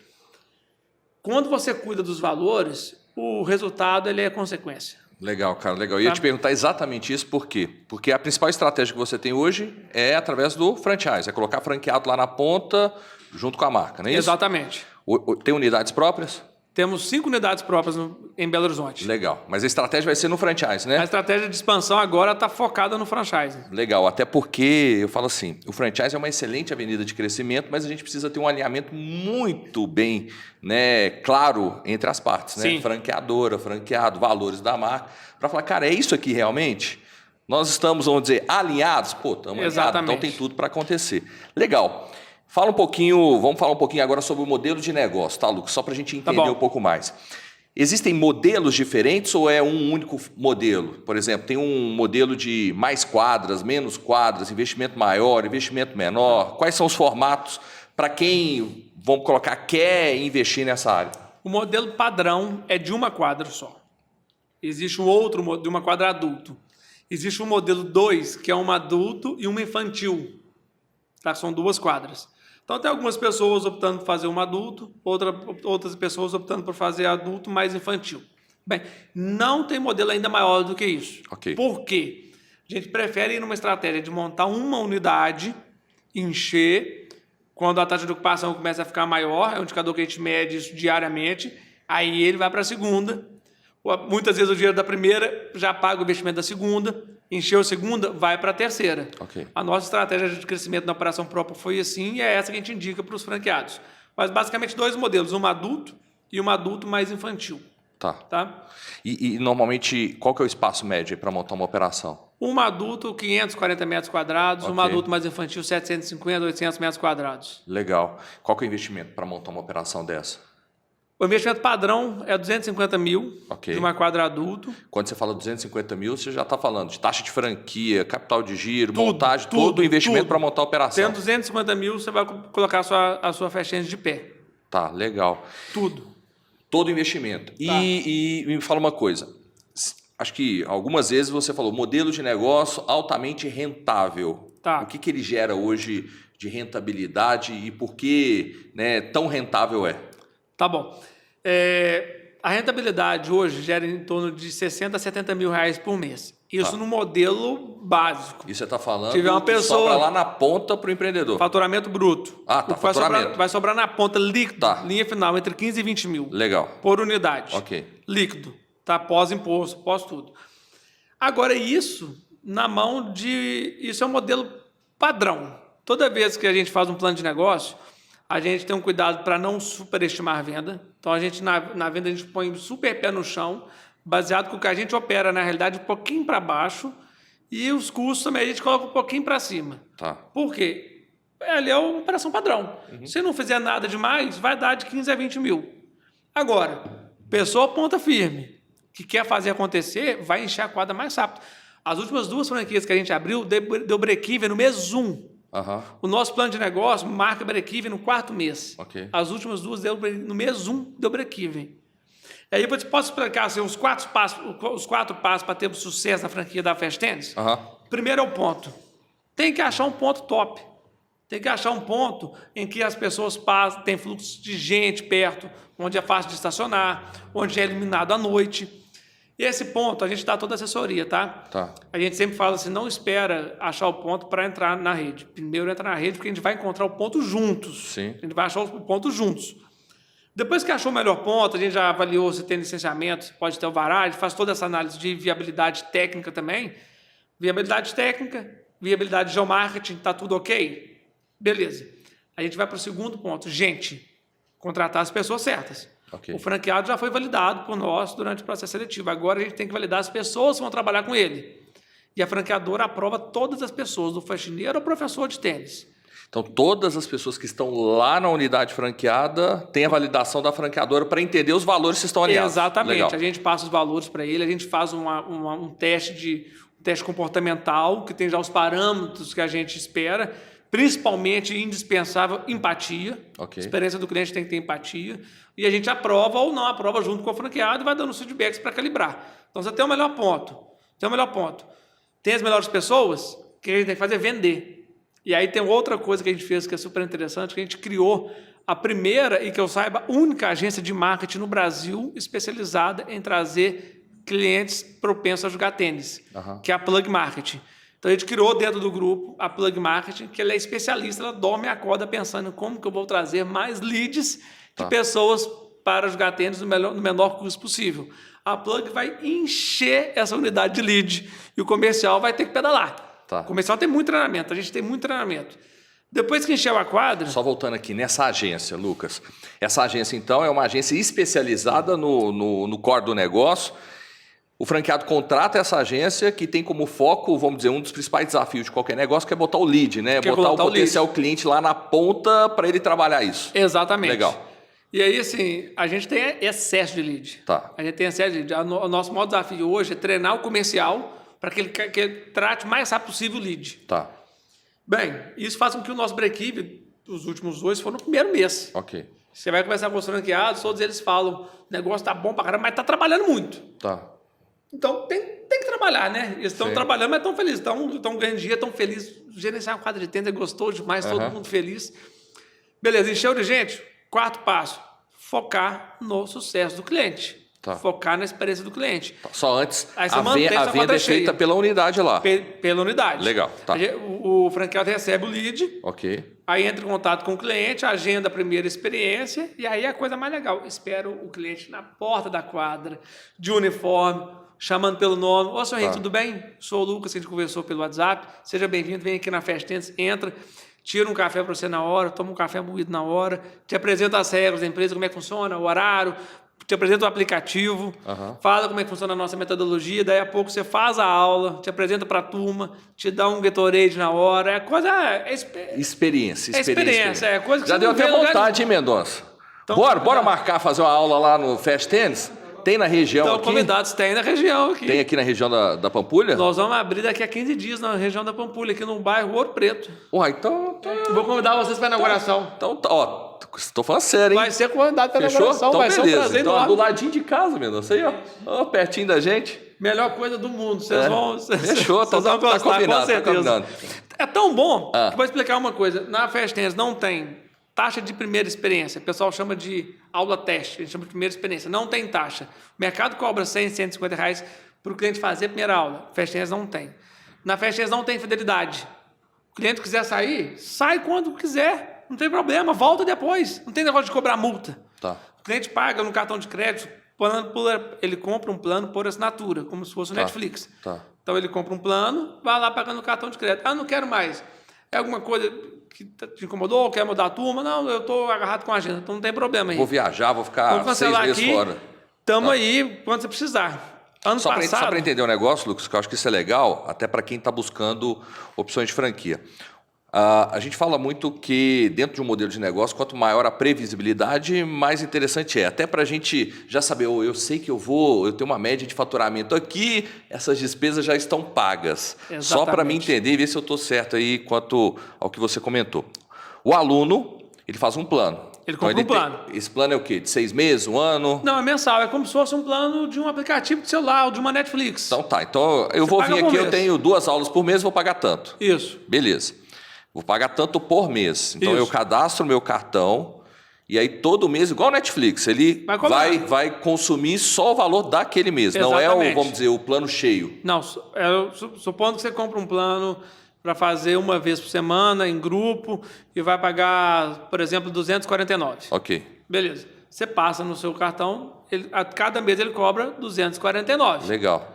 quando você cuida dos valores, o resultado ele é consequência. Legal, cara, legal. Eu ia te perguntar exatamente isso, por quê? Porque a principal estratégia que você tem hoje é através do franchise, é colocar franqueado lá na ponta, junto com a marca, não é isso? Exatamente. Tem unidades próprias? Temos 5 unidades próprias em Belo Horizonte. Legal. Mas a estratégia vai ser no franchise, né? A estratégia de expansão agora está focada no franchise. Legal. Até porque, eu falo assim, o franchise é uma excelente avenida de crescimento, mas a gente precisa ter um alinhamento muito bem, né, claro entre as partes, né? Sim. Franqueadora, franqueado, valores da marca, para falar, cara, é isso aqui realmente? Nós estamos, vamos dizer, alinhados? Pô, estamos alinhados, então tem tudo para acontecer. Legal. Vamos falar um pouquinho agora sobre o modelo de negócio, tá, Lucas? Só para a gente entender um pouco mais. Existem modelos diferentes ou é um único modelo? Por exemplo, tem um modelo de mais quadras, menos quadras, investimento maior, investimento menor. Quais são os formatos para quem, vamos colocar, quer investir nessa área? O modelo padrão é de uma quadra só. Existe um outro modelo de uma quadra adulto. Existe um modelo 2, que é um adulto e uma infantil. Tá? São 2 quadras. Então, tem algumas pessoas optando por fazer um adulto, outras pessoas optando por fazer adulto mais infantil. Bem, não tem modelo ainda maior do que isso. Okay. Por quê? A gente prefere ir numa estratégia de montar uma unidade, encher, quando a taxa de ocupação começa a ficar maior, é um indicador que a gente mede isso diariamente, aí ele vai para a segunda. Muitas vezes o dinheiro da primeira já paga o investimento da segunda, encheu a segunda, vai para a terceira. Okay. A nossa estratégia de crescimento na operação própria foi assim e é essa que a gente indica para os franqueados. Mas basicamente 2 modelos, um adulto e um adulto mais infantil. Tá? E normalmente, qual que é o espaço médio para montar uma operação? Um adulto, 540 metros quadrados, um adulto mais infantil, 750, 800 metros quadrados. Legal. Qual que é o investimento para montar uma operação dessa? O investimento padrão é 250 mil de uma quadra adulto. Quando você fala 250 mil, você já está falando de taxa de franquia, capital de giro, montagem, todo o investimento para montar a operação. Tendo 250 mil, você vai colocar a sua festinha de pé. Tá, legal. Tudo. Todo o investimento. Tá. E me fala uma coisa. Acho que algumas vezes você falou modelo de negócio altamente rentável. Tá. O que ele gera hoje de rentabilidade e por que, né, tão rentável é? Tá bom. A rentabilidade hoje gera em torno de 60 a 70 mil reais por mês. Isso no modelo básico. E você está falando tiver uma pessoa, sobra lá na ponta para o empreendedor. Faturamento bruto. Ah, tá. Faturamento. Vai sobrar na ponta líquido, linha final, entre 15 e 20 mil. Legal. Por unidade. Ok. Líquido. Tá? Pós-imposto, pós tudo. Agora, isso na mão de... Isso é um modelo padrão. Toda vez que a gente faz um plano de negócio, a gente tem um cuidado para não superestimar a venda. Então, a gente na venda, a gente põe super pé no chão, baseado com o que a gente opera, na realidade, um pouquinho para baixo, e os custos também a gente coloca um pouquinho para cima. Tá. Por quê? Ali é uma operação padrão. Se não fizer nada demais, vai dar de 15 a 20 mil. Agora, pessoa ponta firme, que quer fazer acontecer, vai encher a quadra mais rápido. As últimas 2 franquias que a gente abriu, deu break-even no mês 1. O nosso plano de negócio marca break-even no 4º mês. As últimas 2 deu no mês 1, deu break-even. E aí eu posso explicar assim, os 4 passos para termos sucesso na franquia da Fast Tênis? Primeiro é o ponto. Tem que achar um ponto top. Tem que achar um ponto em que as pessoas passam, tem fluxo de gente perto, onde é fácil de estacionar, onde é eliminado à noite. E esse ponto, a gente dá toda a assessoria, tá? A gente sempre fala assim, não espera achar o ponto para entrar na rede. Primeiro entra na rede, porque a gente vai encontrar o ponto juntos. Sim. A gente vai achar o ponto juntos. Depois que achou o melhor ponto, a gente já avaliou se tem licenciamento, se pode ter o vará, a gente faz toda essa análise de viabilidade técnica também. Viabilidade técnica, viabilidade de geomarketing, está tudo ok? Beleza. A gente vai para o segundo ponto. Gente, contratar as pessoas certas. O franqueado já foi validado por nós durante o processo seletivo. Agora a gente tem que validar as pessoas que vão trabalhar com ele. E a franqueadora aprova todas as pessoas, do faxineiro ao professor de tênis. Então, todas as pessoas que estão lá na unidade franqueada têm a validação da franqueadora para entender os valores que estão alinhados. Exatamente. Legal. A gente passa os valores para ele, a gente faz um teste comportamental, que tem já os parâmetros que a gente espera, principalmente indispensável, empatia. A experiência do cliente tem que ter empatia. E a gente aprova ou não aprova junto com o franqueado e vai dando os feedbacks para calibrar. Então, você tem o melhor ponto. Tem as melhores pessoas, o que a gente tem que fazer é vender. E aí tem outra coisa que a gente fez que é super interessante, que a gente criou a primeira, e que eu saiba, única agência de marketing no Brasil especializada em trazer clientes propensos a jogar tênis, que é a Plug Marketing. Então, a gente criou dentro do grupo a Plug Marketing, que ela é especialista, ela dorme e acorda pensando em como que eu vou trazer mais leads de pessoas para jogar tênis no menor custo possível. A Plug vai encher essa unidade de lead e o comercial vai ter que pedalar. O comercial tem muito treinamento, a gente tem muito treinamento. Depois que encheu a quadra... Só voltando aqui, nessa agência, Lucas. Essa agência, então, é uma agência especializada no core do negócio. O franqueado contrata essa agência que tem como foco, vamos dizer, um dos principais desafios de qualquer negócio, que é botar o lead, né? Botar o potencial cliente lá na ponta para ele trabalhar isso. Exatamente. Legal. E aí, assim, a gente tem excesso de lead. Tá. A gente tem excesso de lead. O nosso maior desafio hoje é treinar o comercial para que ele trate o mais rápido possível o lead. Tá. Bem, isso faz com que o nosso break-even, os últimos 2, foram no primeiro mês. Ok. Você vai conversar com os franqueados, todos eles falam, o negócio tá bom pra caramba, mas tá trabalhando muito. Tá. Então, tem que trabalhar, né? Eles estão trabalhando, mas estão felizes. Estão ganhando dinheiro, estão felizes. Gerenciar uma quadra de tenda é gostoso demais, todo mundo feliz. Beleza, encheu de gente? Quarto passo, focar no sucesso do cliente. Tá. Focar na experiência do cliente. Só antes, Aí você a venda é feita pela unidade lá. Pela unidade. Legal, tá. O franqueado recebe o lead, Ok. aí entra em contato com o cliente, agenda a primeira experiência, e aí a coisa mais legal. Espero o cliente na porta da quadra, de uniforme, chamando pelo nome. Ô, senhor Henrique, tudo bem? Sou o Lucas, que a gente conversou pelo WhatsApp. Seja bem-vindo, vem aqui na Fast Tennis, entra, tira um café para você na hora, toma um café moído na hora, te apresenta as regras da empresa, como é que funciona, o horário, te apresenta o aplicativo, fala como é que funciona a nossa metodologia, daí a pouco você faz a aula, te apresenta para a turma, te dá um Gatorade na hora, é coisa... Experiência. É coisa que Já você deu não vê até em lugar vontade, hein, Mendonça? Então, Bora marcar, fazer uma aula lá no Fast Tennis? Tem na região Então, aqui? convidados tem na região aqui. Tem aqui na região da Pampulha? Nós vamos abrir daqui a 15 dias na região da Pampulha, aqui no bairro Ouro Preto. Uai, então... Vou convidar vocês para a inauguração. Então, ó, estou falando sério, hein? Vai ser convidado para a Fechou? inauguração, Então, vai ser um beleza. prazer Então, enorme. do ladinho de casa, Mendonça, aí, ó, pertinho da gente. Melhor coisa do mundo. Vocês vão... Fechou, vocês vão tá gostar, combinado, com certeza. tá combinado. É tão bom que vou explicar uma coisa. Na Fast Tennis não tem taxa de primeira experiência. O pessoal chama de aula teste. A gente chama de primeira experiência. Não tem taxa. O mercado cobra 100, 150 reais para o cliente fazer a primeira aula. Fast Tennis não tem. Na Fast Tennis não tem fidelidade. O cliente quiser sair, sai quando quiser. Não tem problema, volta depois. Não tem negócio de cobrar multa. Tá. O cliente paga no cartão de crédito, ele compra um plano por assinatura, como se fosse o Netflix. Tá. Então ele compra um plano, vai lá pagando no cartão de crédito. Ah, não quero mais. É alguma coisa que te incomodou, quer mudar a turma? Não, eu estou agarrado com a agenda, então não tem problema aí. Vou viajar, vou ficar 6 meses fora. Estamos aí quando você precisar. Ano Só passado... para entender o negócio, Lucas, que eu acho que isso é legal, até para quem está buscando opções de franquia. A gente fala muito que dentro de um modelo de negócio, quanto maior a previsibilidade, mais interessante é. Até para a gente já saber, eu sei que eu tenho uma média de faturamento aqui, essas despesas já estão pagas. Exatamente. Só para mim entender e ver se eu estou certo aí quanto ao que você comentou. O aluno, ele faz um plano. Ele compra um plano. Esse plano é o quê? De 6 meses, 1 ano? Não, é mensal. É como se fosse um plano de um aplicativo de celular ou de uma Netflix. Então tá. Então eu vou vir aqui, eu tenho 2 aulas por mês, vou pagar tanto. Isso. Beleza. Vou pagar tanto por mês. Então Isso. eu cadastro meu cartão e aí todo mês, igual o Netflix, ele vai consumir só o valor daquele mês. Exatamente. Não é vamos dizer, o plano cheio. Não, supondo que você compra um plano para fazer uma vez por semana, em grupo, e vai pagar, por exemplo, 249. Ok. Beleza. Você passa no seu cartão, a cada mês ele cobra 249. Legal.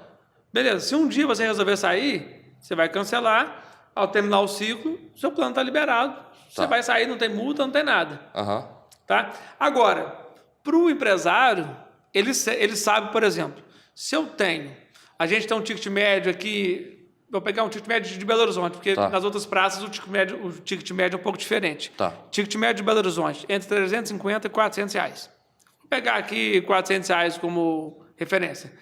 Beleza. Se um dia você resolver sair, você vai cancelar. Ao terminar o ciclo, seu plano está liberado. Você vai sair, não tem multa, não tem nada. Tá? Agora, para o empresário, ele sabe, por exemplo, se eu tenho... A gente tem um ticket médio aqui... Vou pegar um ticket médio de Belo Horizonte, porque nas outras praças o ticket médio é um pouco diferente. Ticket médio de Belo Horizonte, entre 350 e 400 reais. Vou pegar aqui 400 reais como referência.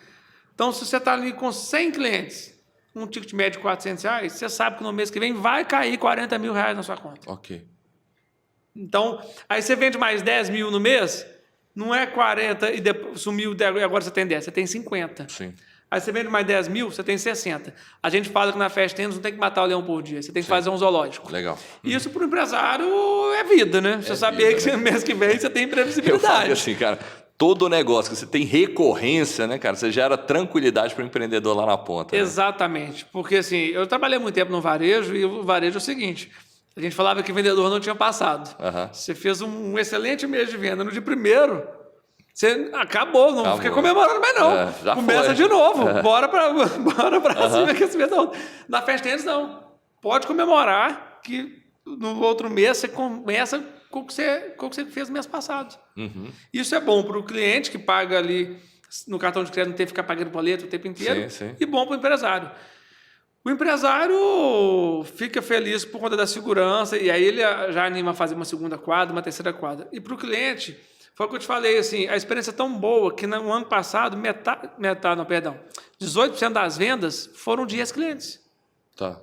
Então, se você está ali com 100 clientes... um ticket médio de 400 reais, você sabe que no mês que vem vai cair 40 mil reais na sua conta. Ok. Então, aí você vende mais 10 mil no mês, não é 40 e depois sumiu, e agora você tem 10, você tem 50. Sim. Aí você vende mais 10 mil, você tem 60. A gente fala que na Fast Tennis não tem que matar o leão por dia, você tem que fazer um zoológico. Legal. Isso para o empresário é vida, né? Você saber que no mês que vem você tem previsibilidade. Eu falo assim, cara... Todo negócio que você tem recorrência, né, cara? Você gera tranquilidade para o empreendedor lá na ponta. Exatamente. Né? Porque, assim, eu trabalhei muito tempo no varejo e o varejo é o seguinte... A gente falava que o vendedor não tinha passado. Você fez um excelente mês de venda. No dia primeiro, você acabou. Não fica comemorando mais, não. Começa de novo. Bora para cima que esse mês não. Na Fast Tennis, não. Pode comemorar que no outro mês você começa... com o que você fez no mês passado. Isso é bom para o cliente que paga ali no cartão de crédito, não tem que ficar pagando boleto o tempo inteiro, e bom para o empresário. O empresário fica feliz por conta da segurança, e aí ele já anima a fazer uma segunda quadra, uma terceira quadra. E para o cliente, Foi o que eu te falei, assim, a experiência é tão boa que no ano passado, 18% das vendas foram de ex-clientes. Tá.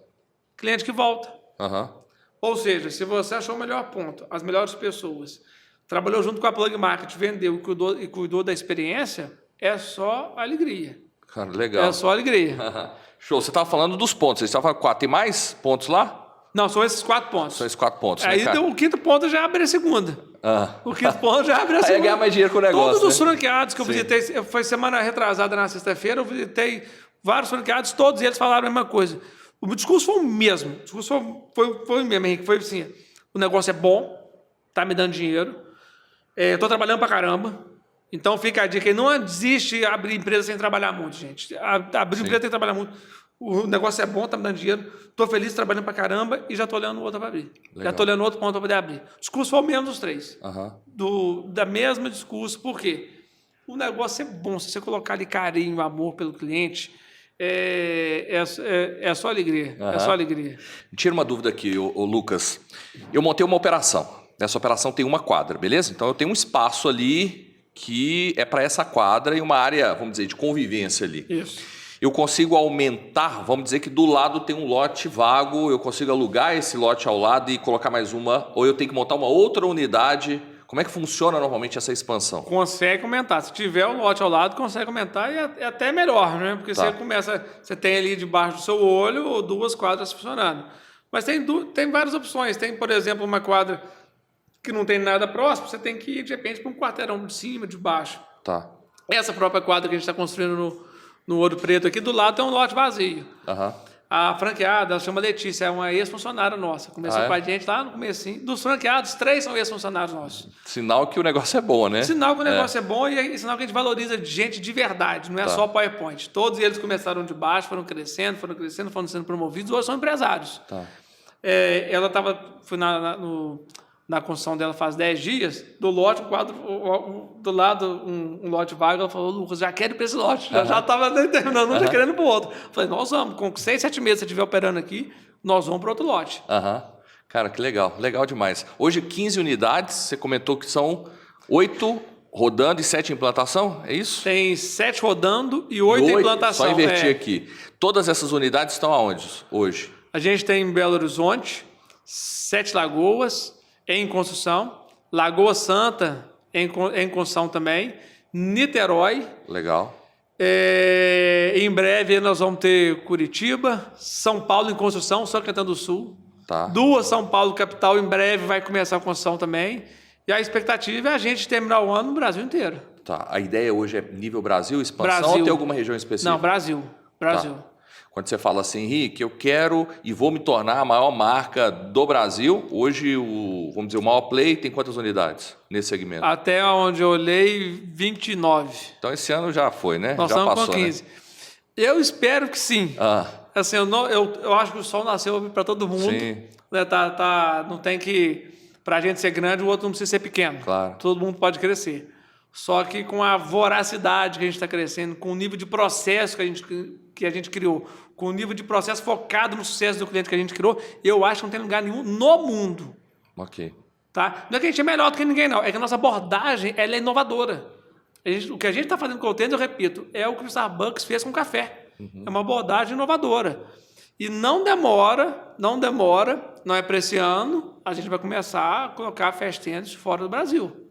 Cliente que volta. Aham. Ou seja, se você achou o melhor ponto, as melhores pessoas, trabalhou junto com a Plug Market, vendeu e cuidou da experiência, é só alegria. Cara, legal. É só alegria. Show. Você estava falando dos pontos. Você estava falando 4. Tem mais pontos lá? Não, são esses 4 pontos. São esses 4 pontos, Aí né, cara? o quinto ponto já abre a segunda. O quinto ponto já abre a segunda. Aí é ganhar mais dinheiro com o negócio, Todos os né? franqueados que eu visitei, foi semana retrasada na sexta-feira, eu visitei vários franqueados, todos eles falaram a mesma coisa. O discurso foi o mesmo. O discurso foi o mesmo, Henrique. Foi assim, o negócio é bom, tá me dando dinheiro, tô trabalhando pra caramba. Então fica a dica aí, não existe abrir empresa sem trabalhar muito, gente. Abrir empresa tem que trabalhar muito. O negócio é bom, tá me dando dinheiro, tô feliz trabalhando pra caramba e já tô olhando outro para abrir. Legal. Já tô olhando outro ponto para poder abrir. O discurso foi o mesmo dos 3. Da mesma discurso, por quê? O negócio é bom, se você colocar ali carinho, amor pelo cliente, é só alegria. É só alegria. Tira uma dúvida aqui, ô Lucas. Eu montei uma operação. Essa operação tem uma quadra, beleza? Então eu tenho um espaço ali que é para essa quadra e uma área, vamos dizer, de convivência ali. Isso. Eu consigo aumentar, vamos dizer que do lado tem um lote vago, eu consigo alugar esse lote ao lado e colocar mais uma, ou eu tenho que montar uma outra unidade. Como é que funciona normalmente essa expansão? Consegue aumentar. Se tiver o lote ao lado, consegue aumentar e é até melhor, né? Porque você tem ali debaixo do seu olho 2 quadras funcionando. Mas tem várias opções. Tem, por exemplo, uma quadra que não tem nada próximo, você tem que ir, de repente, para um quarteirão de cima, de baixo. Tá. Essa própria quadra que a gente está construindo no Ouro Preto aqui, do lado tem um lote vazio. A franqueada, ela chama Letícia, é uma ex-funcionária nossa. Começou com a gente lá no comecinho. Dos franqueados, 3 são ex-funcionários nossos. Sinal que o negócio é bom, né? Sinal que o negócio é bom e sinal que a gente valoriza gente de verdade, não é só PowerPoint. Todos eles começaram de baixo, foram crescendo, foram sendo promovidos, hoje são empresários. Ela foi na construção dela faz 10 dias, do lote, do lado, um lote vago, ela falou, Lucas, já quero ir para esse lote. Já estava terminando, já querendo ir para o outro. Falei, nós vamos, com 6, 7 meses, se você estiver operando aqui, nós vamos para outro lote. Cara, que legal, legal demais. Hoje 15 unidades, você comentou que são 8 rodando e 7 em implantação, é isso? Tem 7 rodando e 8 em implantação. Só invertir aqui. Todas essas unidades estão aonde hoje? A gente tem em Belo Horizonte, 7 Lagoas, em construção, Lagoa Santa em construção também, Niterói. Legal. Em breve nós vamos ter Curitiba, São Paulo em construção, São Caetano do Sul. 2 São Paulo capital, em breve vai começar a construção também. E a expectativa é a gente terminar o ano no Brasil inteiro. A ideia hoje é nível Brasil, expansão, ou tem alguma região específica? Não, Brasil. Quando você fala assim, Henrique, eu quero e vou me tornar a maior marca do Brasil, hoje, vamos dizer, o maior play tem quantas unidades nesse segmento? Até onde eu olhei, 29. Então esse ano já foi, né? Nós já estamos passou, com 15. Né? Eu espero que sim. Assim, eu acho que o sol nasceu para todo mundo. Sim. Né? Não tem que... Para a gente ser grande, o outro não precisa ser pequeno. Claro. Todo mundo pode crescer. Só que com a voracidade que a gente está crescendo, com o nível de processo que a gente criou, com o nível de processo focado no sucesso do cliente que a gente criou, eu acho que não tem lugar nenhum no mundo. Ok. Tá? Não é que a gente é melhor do que ninguém, não. É que a nossa abordagem ela é inovadora. O que a gente está fazendo com o cliente, eu repito, é o que o Starbucks fez com o café. É uma abordagem inovadora. E não demora, não é para esse ano, a gente vai começar a colocar fast stands fora do Brasil.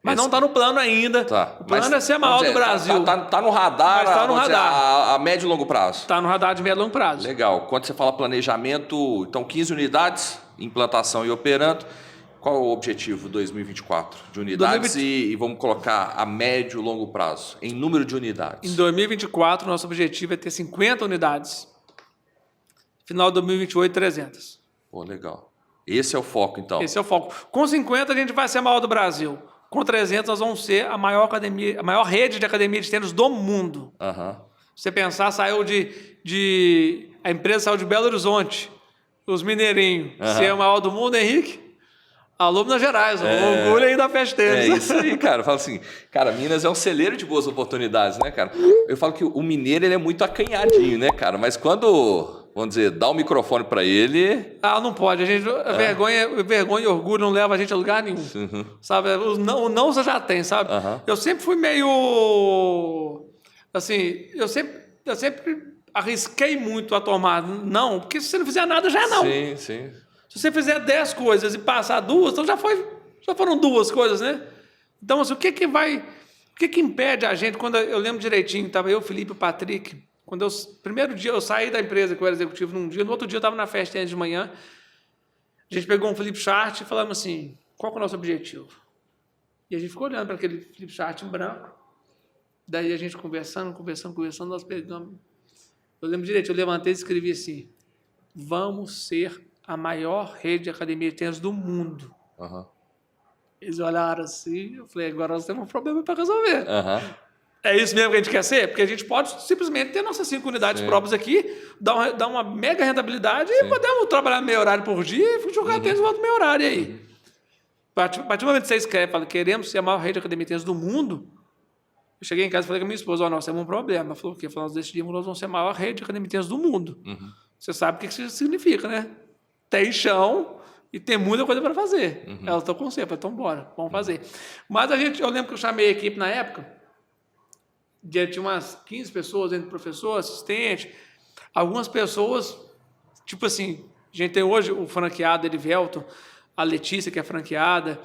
Mas não está no plano ainda. O plano é ser maior do Brasil. Tá no radar, tá no radar. A médio e longo prazo. Está no radar de médio e longo prazo. Legal. Quando você fala planejamento, então 15 unidades, implantação e operando. Qual é o objetivo 2024 de unidades e vamos colocar a médio e longo prazo, em número de unidades? Em 2024, nosso objetivo é ter 50 unidades. Final de 2028, 300. Pô, legal. Esse é o foco, então. Esse é o foco. Com 50, a gente vai ser a maior do Brasil. Com 300, nós vamos ser a maior rede de academia de tênis do mundo. Se você pensar, a empresa saiu de Belo Horizonte, os mineirinhos, ser a maior do mundo, Henrique. Alô, Minas Gerais, orgulho aí da Fast Tênis. É isso aí, cara. Eu falo assim, cara, Minas é um celeiro de boas oportunidades, né, cara? Eu falo que o mineiro, ele é muito acanhadinho, né, cara? Mas quando vamos dizer, dar o microfone para ele... Não pode. Vergonha e orgulho não leva a gente a lugar nenhum. Sabe? O não você já tem, sabe? Eu sempre fui meio... Assim, eu sempre arrisquei muito a tomar não, porque se você não fizer nada, já é não. Sim, sim. Se você fizer 10 coisas e passar 2, então já foram 2 coisas, né? Então, assim, o que impede a gente, quando eu lembro direitinho, estava eu, Felipe e o Patrick, primeiro dia eu saí da empresa que eu era executivo num dia, no outro dia eu estava na festa de manhã, a gente pegou um flip chart e falamos assim, qual que é o nosso objetivo? E a gente ficou olhando para aquele flip chart em branco, daí a gente conversando, nós pegamos, eu lembro direitinho, eu levantei e escrevi assim, vamos ser a maior rede de academia de tênis do mundo. Eles olharam assim, eu falei, agora nós temos um problema para resolver. É isso mesmo que a gente quer ser? Porque a gente pode simplesmente ter nossas 5 unidades próprias aqui, dar uma mega rentabilidade e podemos trabalhar meio horário por dia e jogar tênis no outro meio horário aí. A partir do momento que você escreve, fala, queremos ser a maior rede de academia de tênis do mundo, eu cheguei em casa e falei com a minha esposa, nós temos um problema. Ela falou o quê? Nós decidimos, nós vamos ser a maior rede de academia de tênis do mundo. Você sabe o que isso significa, né? Tem chão e tem muita coisa para fazer. Ela está com você, eu falei, então bora, vamos fazer. Mas eu lembro que eu chamei a equipe na época, tinha umas 15 pessoas, entre professor, assistente, algumas pessoas, tipo assim, a gente tem hoje o franqueado Erivelton, a Letícia, que é franqueada,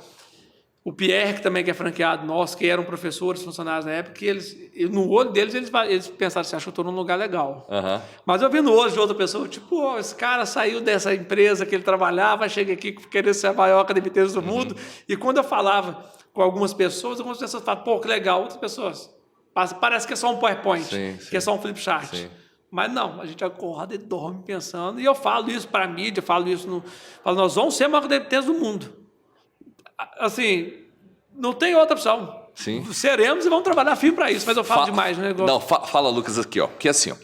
o Pierre, que também é franqueado nosso, que eram professores, funcionários na época, que no olho deles, eles pensaram assim, acho que eu estou num lugar legal. Mas eu vi no olho de outra pessoa, tipo, esse cara saiu dessa empresa que ele trabalhava, chega aqui querendo ser a maior academia de tênis do mundo, e quando eu falava com algumas pessoas falavam, pô, que legal, outras pessoas, parece que é só um PowerPoint, que é só um flip chart. Mas não, a gente acorda e dorme pensando, e eu falo isso para a mídia, falo, nós vamos ser a maior academia de tênis do mundo. Assim, não tem outra opção. Seremos e vamos trabalhar firme para isso, mas eu falo demais no negócio. Não, fala, Lucas, aqui, ó. Porque assim, ó,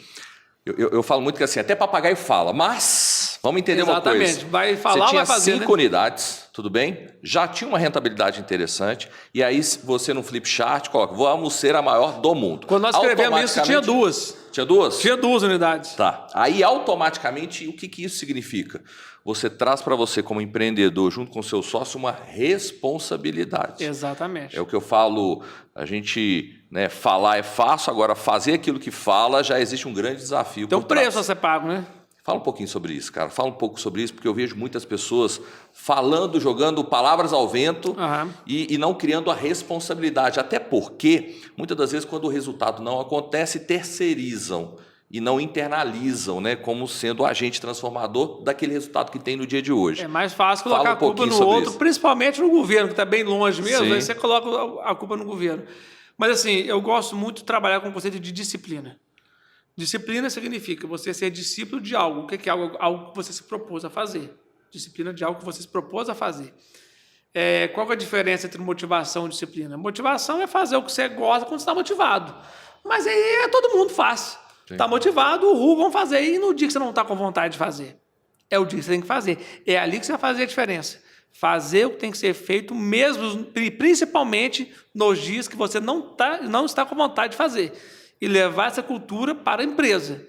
eu falo muito que assim, até papagaio fala, mas vamos entender uma coisa. Exatamente, vai falar, você tinha vai fazer, 5 unidades, tudo bem? Já tinha uma rentabilidade interessante, e aí você no flip chart coloca, vamos ser a maior do mundo. Quando nós escrevemos isso, tinha 2. Tinha 2? Tinha 2 unidades. Tá. Aí, automaticamente, o que isso significa? Você traz para você, como empreendedor, junto com o seu sócio, uma responsabilidade. Exatamente. É o que eu falo, a gente falar é fácil, agora fazer aquilo que fala já existe um grande desafio. Tem um preço a ser pago, né? Fala um pouquinho sobre isso, cara. Fala um pouco sobre isso, porque eu vejo muitas pessoas falando, jogando palavras ao vento e não criando a responsabilidade. Até porque, muitas das vezes, quando o resultado não acontece, terceirizam e não internalizam, né, como sendo o agente transformador daquele resultado que tem no dia de hoje. É mais fácil colocar a culpa no outro, principalmente no governo, que está bem longe mesmo, aí você coloca a culpa no governo. Mas assim, eu gosto muito de trabalhar com o conceito de disciplina. Disciplina significa você ser discípulo de algo. O que é algo? Algo que você se propôs a fazer. Disciplina de algo que você se propôs a fazer. Qual é a diferença entre motivação e disciplina? Motivação é fazer o que você gosta quando você está motivado. Mas aí todo mundo faz. Está motivado, vamos fazer. E no dia que você não está com vontade de fazer? É o dia que você tem que fazer. É ali que você vai fazer a diferença. Fazer o que tem que ser feito, mesmo, principalmente nos dias que você não está com vontade de fazer. E levar essa cultura para a empresa.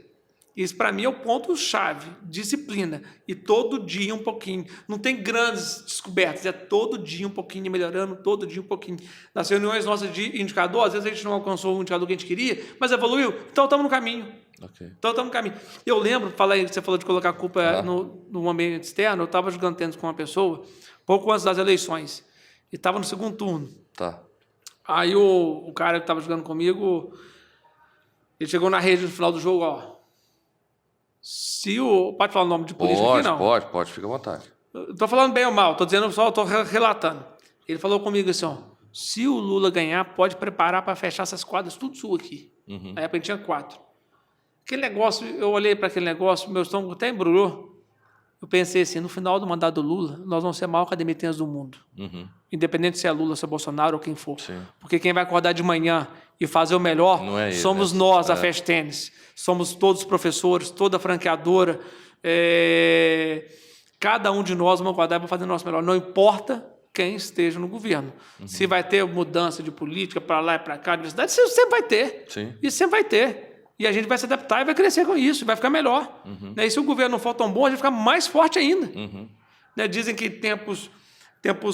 Isso, para mim, é o ponto-chave. Disciplina. E todo dia um pouquinho. Não tem grandes descobertas. É todo dia um pouquinho, melhorando, todo dia um pouquinho. Nas reuniões nossas de indicador, às vezes a gente não alcançou o indicador que a gente queria, mas evoluiu. Então, estamos no caminho. Então, estamos no caminho. Eu lembro, você falou de colocar a culpa no ambiente externo, eu estava jogando tênis com uma pessoa, pouco antes das eleições. E estava no segundo turno. Aí o cara que estava jogando comigo, ele chegou na rede no final do jogo, pode falar o nome de político aqui, não? Pode, fica à vontade. Estou falando bem ou mal, estou relatando. Ele falou comigo assim, se o Lula ganhar, pode preparar para fechar essas quadras, tudo sul aqui. Na época tinha 4. Aquele negócio, eu olhei para aquele negócio, meu estômago até embrulhou. Eu pensei assim, no final do mandato do Lula, nós vamos ser a maior academia de tênis do mundo. Independente se é Lula, se é Bolsonaro ou quem for. Porque quem vai acordar de manhã e fazer o melhor somos nós, a Fast Tennis. Somos todos os professores, toda a franqueadora. Cada um de nós vamos acordar para fazer o nosso melhor. Não importa quem esteja no governo. Se vai ter mudança de política para lá e para cá, diversidade, isso sempre vai ter. Isso sempre vai ter. E a gente vai se adaptar e vai crescer com isso, vai ficar melhor. Né? E se o governo não for tão bom, a gente vai ficar mais forte ainda. Né? Dizem que tempos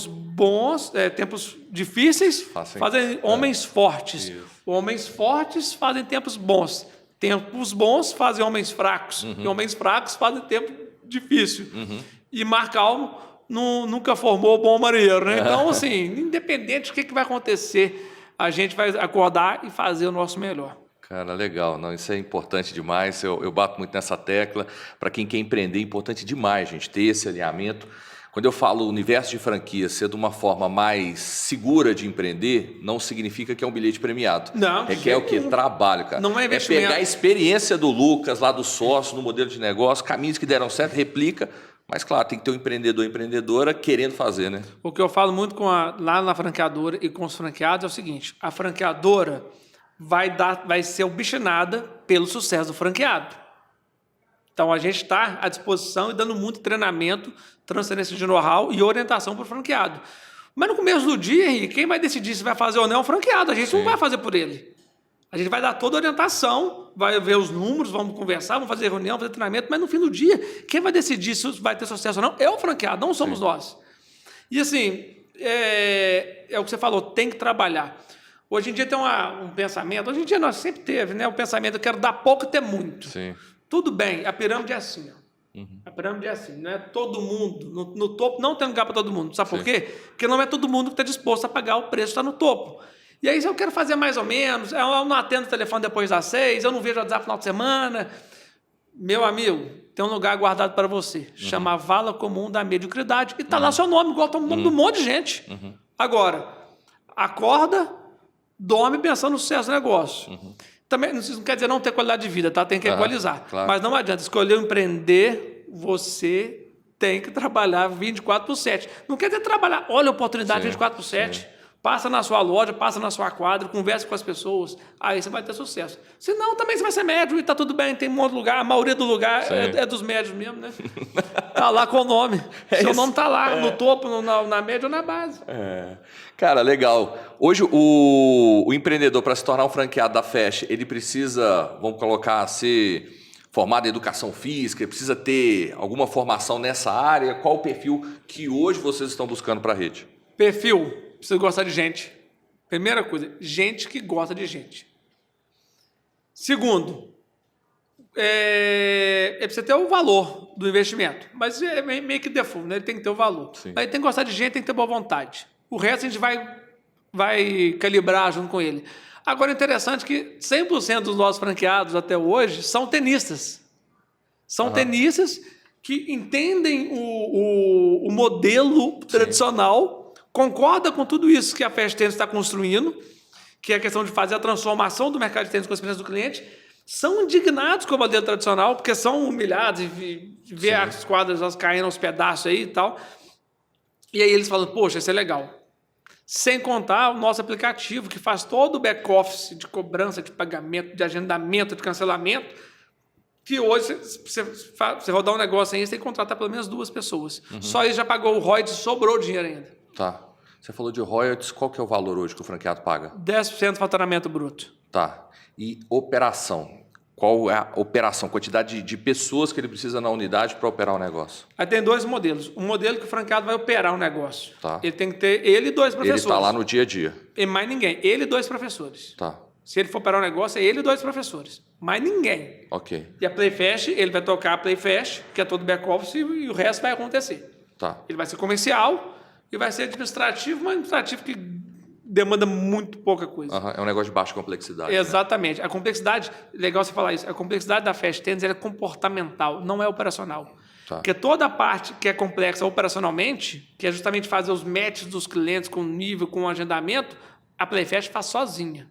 bons, tempos difíceis fazem homens fortes. Isso. Homens fortes fazem tempos bons. Tempos bons fazem homens fracos. E homens fracos fazem tempo difícil. E mar calmo nunca formou bom marinheiro. Né? Então, assim, independente do que vai acontecer, a gente vai acordar e fazer o nosso melhor. Cara, legal. Não, isso é importante demais. Eu bato muito nessa tecla. Para quem quer empreender, é importante demais, gente, ter esse alinhamento. Quando eu falo universo de franquias ser de uma forma mais segura de empreender, não significa que é um bilhete premiado. Não. Requer o quê? Trabalho, cara. Não é investimento. É pegar a experiência do Lucas, lá do sócio, no modelo de negócio, caminhos que deram certo, replica. Mas, claro, tem que ter um empreendedor, empreendedora querendo fazer, né? O que eu falo muito lá na franqueadora e com os franqueados é o seguinte: a franqueadora vai ser obstinada pelo sucesso do franqueado. Então, a gente está à disposição e dando muito treinamento, transferência de know-how e orientação para o franqueado. Mas no começo do dia, Henrique, quem vai decidir se vai fazer ou não é o franqueado. A gente não vai fazer por ele. A gente vai dar toda a orientação, vai ver os números, vamos conversar, vamos fazer reunião, fazer treinamento, mas no fim do dia, quem vai decidir se vai ter sucesso ou não é o franqueado, não somos nós. E assim, é o que você falou, tem que trabalhar. Hoje em dia tem um pensamento, hoje em dia nós sempre teve, né? O pensamento, eu quero dar pouco e ter muito. Sim. Tudo bem, a pirâmide é assim. A pirâmide é assim, não é todo mundo. No topo não tem lugar para todo mundo. Sabe por quê? Porque não é todo mundo que está disposto a pagar o preço que está no topo. E aí, se eu quero fazer mais ou menos, eu não atendo o telefone depois das 6, eu não vejo o WhatsApp no final de semana. Meu amigo, tem um lugar guardado para você. Chama Vala Comum da Mediocridade. E está lá seu nome, igual está o nome de um monte de gente. Agora, acorda, dorme pensando no sucesso do negócio. Também não quer dizer não ter qualidade de vida, tá? Tem que equalizar. Claro. Mas não adianta. Escolher empreender, você tem que trabalhar 24/7. Não quer dizer trabalhar, olha a oportunidade 24/7. Passa na sua loja, passa na sua quadra, conversa com as pessoas, aí você vai ter sucesso. Senão também você vai ser médio e tá tudo bem, tem um monte de lugar, a maioria do lugar é dos médios mesmo, né? Tá lá com o nome. Seu nome tá lá, no topo, na média ou na base. Cara, legal. Hoje o empreendedor, para se tornar um franqueado da Fast, ele precisa, vamos colocar, ser formado em educação física, precisa ter alguma formação nessa área? Qual o perfil que hoje vocês estão buscando para a rede? Perfil. Precisa gostar de gente. Primeira coisa, gente que gosta de gente. Segundo, precisa ter o valor do investimento. Mas é meio que default, né? Ele tem que ter o valor. Sim. Mas ele tem que gostar de gente, tem que ter boa vontade. O resto a gente vai calibrar junto com ele. Agora, é interessante que 100% dos nossos franqueados até hoje são tenistas. São tenistas que entendem o modelo tradicional, concorda com tudo isso que a Fast Tênis está construindo, que é a questão de fazer a transformação do mercado de tênis com a experiência do cliente, são indignados com o modelo tradicional, porque são humilhados e ver as quadras elas caindo aos pedaços aí e tal. E aí eles falam, poxa, isso é legal. Sem contar o nosso aplicativo, que faz todo o back-office de cobrança, de pagamento, de agendamento, de cancelamento, que hoje, você rodar um negócio aí, você tem que contratar pelo menos 2 pessoas. Só isso já pagou o royalties, sobrou dinheiro ainda. Tá. Você falou de royalties, qual que é o valor hoje que o franqueado paga? 10% do faturamento bruto. Tá. E operação? Qual é a operação? Quantidade de pessoas que ele precisa na unidade para operar o negócio? Aí tem 2 modelos. Um modelo que o franqueado vai operar o negócio. Tá. Ele tem que ter ele e 2 professores. Ele está lá no dia a dia. E mais ninguém. Ele e 2 professores. Tá. Se ele for operar o negócio, é ele e 2 professores. Mais ninguém. Ok. E a Playfast, ele vai tocar a Playfast, que é todo back-office, e o resto vai acontecer. Tá. Ele vai ser comercial e vai ser administrativo, mas administrativo que demanda muito pouca coisa. É um negócio de baixa complexidade. Exatamente. Né? A complexidade, legal você falar isso, a complexidade da Fast Tênis é comportamental, não é operacional. Tá. Porque toda a parte que é complexa operacionalmente, que é justamente fazer os matches dos clientes com nível, com agendamento, a Playfast faz sozinha.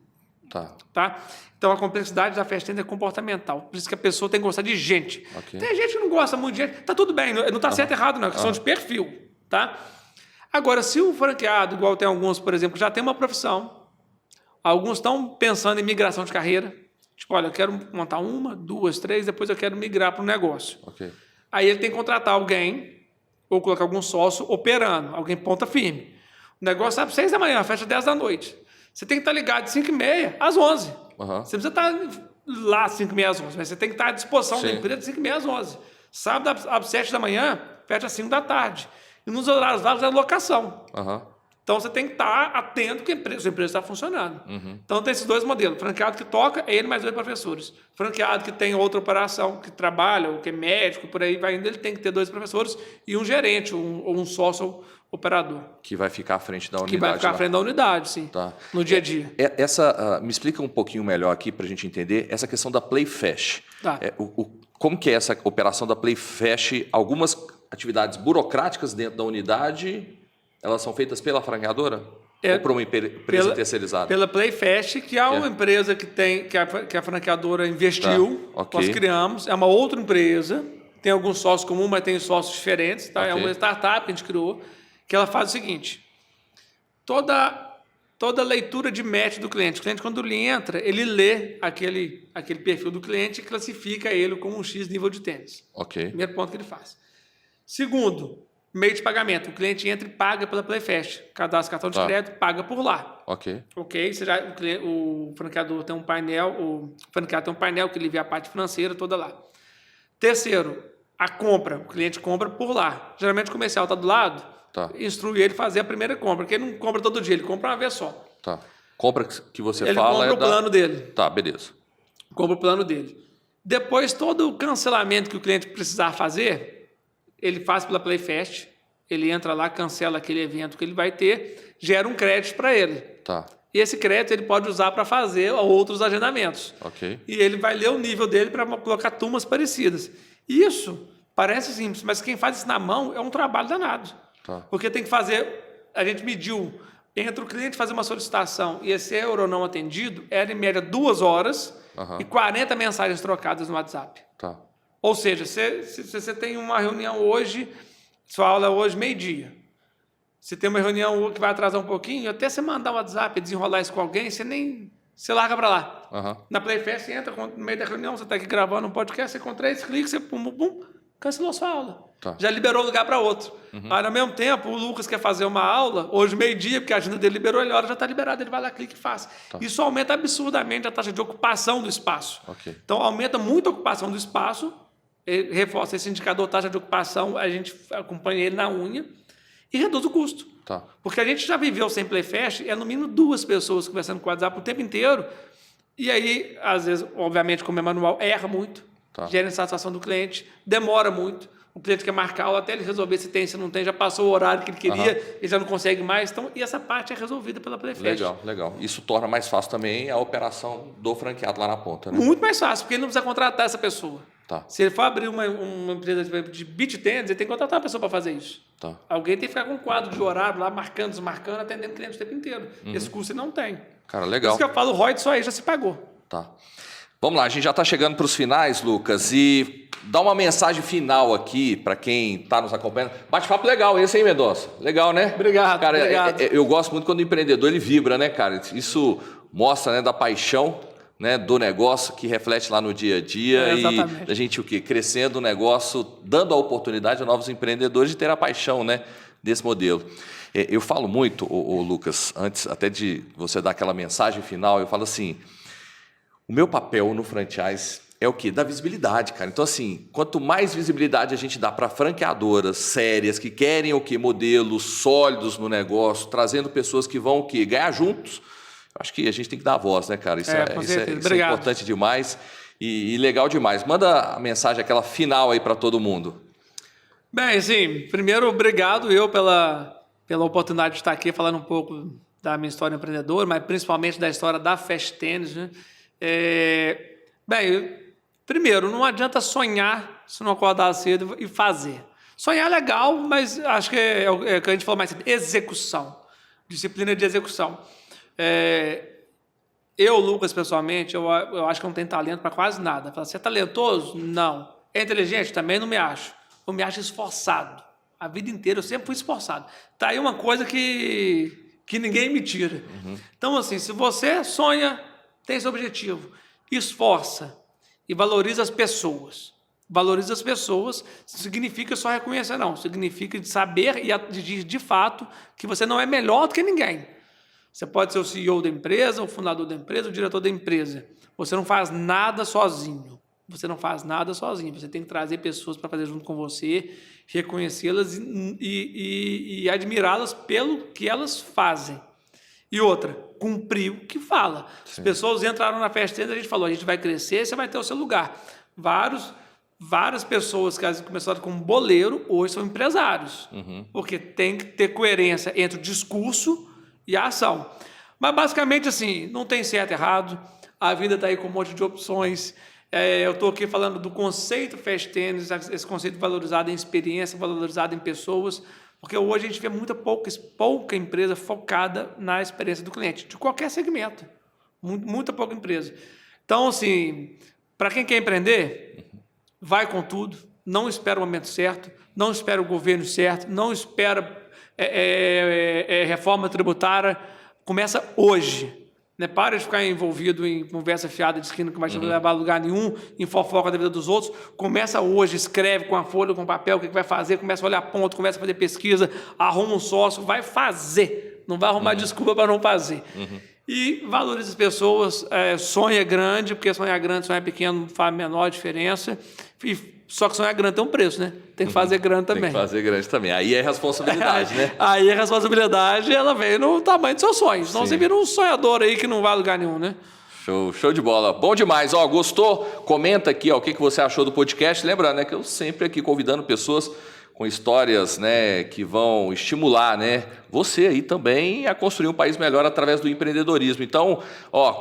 Tá? Então a complexidade da Fast Tênis é comportamental. Por isso que a pessoa tem que gostar de gente. Okay. Tem gente que não gosta muito de gente. Tá tudo bem, não está certo e errado, não. É questão de perfil. Tá? Agora, se o franqueado, igual tem alguns, por exemplo, já tem uma profissão, alguns estão pensando em migração de carreira, tipo, olha, eu quero montar 1, 2, 3, depois eu quero migrar para um negócio. Okay. Aí ele tem que contratar alguém, ou colocar algum sócio operando, alguém ponta firme. O negócio abre 6 da manhã, fecha 10 da noite. Você tem que estar ligado de 5h30 às 11. Você precisa estar lá às 5h30 às 11h, mas você tem que estar à disposição da empresa de 5h30 às 11h. Sábado às 7 da manhã, fecha às 5 da tarde. E nos horários vagos é locação. Então, você tem que estar atento que a sua empresa está funcionando. Então, tem esses dois modelos. Franqueado que toca, ele mais 2 professores. Franqueado que tem outra operação, que trabalha, ou que é médico, por aí vai indo, ele tem que ter 2 professores e um gerente, ou um sócio operador. Que vai ficar à frente da unidade. Que vai ficar à frente da unidade, sim. No dia a dia. Me explica um pouquinho melhor aqui para a gente entender essa questão da Playfast. Como que é essa operação da Playfast? Algumas atividades burocráticas dentro da unidade, elas são feitas pela franqueadora? Ou por uma empresa terceirizada? Pela Playfast, que é uma empresa que a franqueadora investiu, nós criamos, é uma outra empresa, tem alguns sócios comuns, mas tem sócios diferentes, tá? É uma startup que a gente criou, que ela faz o seguinte, toda leitura de match do cliente, quando ele entra, ele lê aquele perfil do cliente e classifica ele como um X nível de tênis. Primeiro ponto que ele faz. Segundo, meio de pagamento. O cliente entra e paga pela Playfast. Cadastra cartão de crédito, paga por lá. O franqueador tem um painel, que ele vê a parte financeira toda lá. Terceiro, a compra. O cliente compra por lá. Geralmente o comercial está do lado, instrui ele a fazer a primeira compra, porque ele não compra todo dia, ele compra uma vez só. Compra que você ele fala... Ele compra o plano dele. Beleza. Compra o plano dele. Depois, todo o cancelamento que o cliente precisar fazer, ele faz pela Playfast, ele entra lá, cancela aquele evento que ele vai ter, gera um crédito para ele. E esse crédito ele pode usar para fazer outros agendamentos. E ele vai ler o nível dele para colocar turmas parecidas. Isso parece simples, mas quem faz isso na mão é um trabalho danado. Porque tem que fazer... A gente mediu, entre o cliente fazer uma solicitação e esse euro não atendido, era em média 2 horas e 40 mensagens trocadas no WhatsApp. Ou seja, se você tem uma reunião hoje, sua aula é hoje meio-dia. Se tem uma reunião que vai atrasar um pouquinho, até você mandar um WhatsApp e desenrolar isso com alguém, você larga para lá. Na Playfast, você entra no meio da reunião, você está aqui gravando um podcast, você com 3 cliques, você cancelou sua aula. Já liberou o lugar para outro. Aí, ao mesmo tempo, o Lucas quer fazer uma aula, hoje meio-dia, porque a agenda dele liberou, ele já está liberado, ele vai lá, clica e faz. Isso aumenta absurdamente a taxa de ocupação do espaço. Então, aumenta muito a ocupação do espaço, reforça esse indicador taxa de ocupação, a gente acompanha ele na unha e reduz o custo. Porque a gente já viveu sem Playfast, no mínimo 2 pessoas conversando com o WhatsApp o tempo inteiro, e aí, às vezes, obviamente, como é manual, erra muito, gera insatisfação do cliente, demora muito, o cliente quer marcar aula até ele resolver se tem, se não tem, já passou o horário que ele queria, ele já não consegue mais, então, e essa parte é resolvida pela Playfast. Legal. Isso torna mais fácil também a operação do franqueado lá na ponta, né? Muito mais fácil, porque ele não precisa contratar essa pessoa. Se ele for abrir uma empresa de beach tennis, ele tem que contratar uma pessoa para fazer isso. Alguém tem que ficar com um quadro de horário lá, marcando, desmarcando, atendendo cliente o tempo inteiro. Esse custo ele não tem. Cara, legal. Por isso que eu falo, o ROI disso aí já se pagou. Vamos lá, a gente já está chegando para os finais, Lucas, e dá uma mensagem final aqui para quem está nos acompanhando. Bate-papo legal esse, hein, Mendonça? Legal, né? Obrigado, cara, obrigado. Eu gosto muito quando o empreendedor ele vibra, né, cara? Isso mostra, né, da paixão, né, do negócio que reflete lá no dia a dia e a gente crescendo o negócio, dando a oportunidade a novos empreendedores de ter a paixão, né, desse modelo. Eu falo muito, Lucas, antes até de você dar aquela mensagem final, eu falo assim, o meu papel no franchise é o quê? Da visibilidade, cara. Então, assim, quanto mais visibilidade a gente dá para franqueadoras sérias que querem modelos sólidos no negócio, trazendo pessoas que vão ganhar juntos, acho que a gente tem que dar a voz, né, cara? Isso é importante demais e legal demais. Manda a mensagem, aquela final aí para todo mundo. Bem, sim, primeiro, obrigado pela oportunidade de estar aqui falando um pouco da minha história empreendedora, mas principalmente da história da Fast Tennis, né? Bem, primeiro, não adianta sonhar se não acordar cedo e fazer. Sonhar é legal, mas acho que é o que a gente falou mais cedo, execução, disciplina de execução. Lucas, pessoalmente, eu acho que eu não tenho talento para quase nada. Você é talentoso? Não. É inteligente? Também não me acho. Eu me acho esforçado. A vida inteira eu sempre fui esforçado. Tá aí uma coisa que ninguém me tira. Então, assim, se você sonha, tem esse objetivo, esforça e valoriza as pessoas. Valoriza as pessoas significa só reconhecer, não. Significa de saber e de fato que você não é melhor do que ninguém. Você pode ser o CEO da empresa, o fundador da empresa, o diretor da empresa. Você não faz nada sozinho. Você não faz nada sozinho. Você tem que trazer pessoas para fazer junto com você, reconhecê-las e admirá-las pelo que elas fazem. E outra, cumprir o que fala. Sim. As pessoas entraram na Fast Tenders, a gente falou, a gente vai crescer, você vai ter o seu lugar. Várias pessoas que começaram como boleiro, hoje são empresários. Porque tem que ter coerência entre o discurso e a ação. Mas basicamente assim, não tem certo e errado, a vida está aí com um monte de opções. Eu estou aqui falando do conceito Fast Tenders, esse conceito valorizado em experiência, valorizado em pessoas, porque hoje a gente vê pouca empresa focada na experiência do cliente, de qualquer segmento. Muita pouca empresa. Então, assim, para quem quer empreender, vai com tudo, não espera o momento certo, não espera o governo certo, não espera reforma tributária, começa hoje. Né? Para de ficar envolvido em conversa fiada de esquina que não vai te levar a lugar nenhum, em fofoca da vida dos outros. Começa hoje, escreve com a folha, com o papel, o que vai fazer, começa a olhar ponto, começa a fazer pesquisa, arruma um sócio, vai fazer. Não vai arrumar desculpa para não fazer. E valoriza as pessoas, sonha grande, porque sonhar grande, sonhar pequeno não faz a menor diferença. Só que sonhar grande tem um preço, né? Tem que fazer grande também. Tem que fazer grande também. Aí é responsabilidade, né? Aí a responsabilidade, ela vem no tamanho dos seus sonhos. Senão você vira um sonhador aí que não vai a lugar nenhum, né? Show de bola. Bom demais. Gostou? Comenta aqui o que você achou do podcast. Lembrando, né, que eu sempre aqui convidando pessoas com histórias, né, que vão estimular, né, você aí também a construir um país melhor através do empreendedorismo. Então,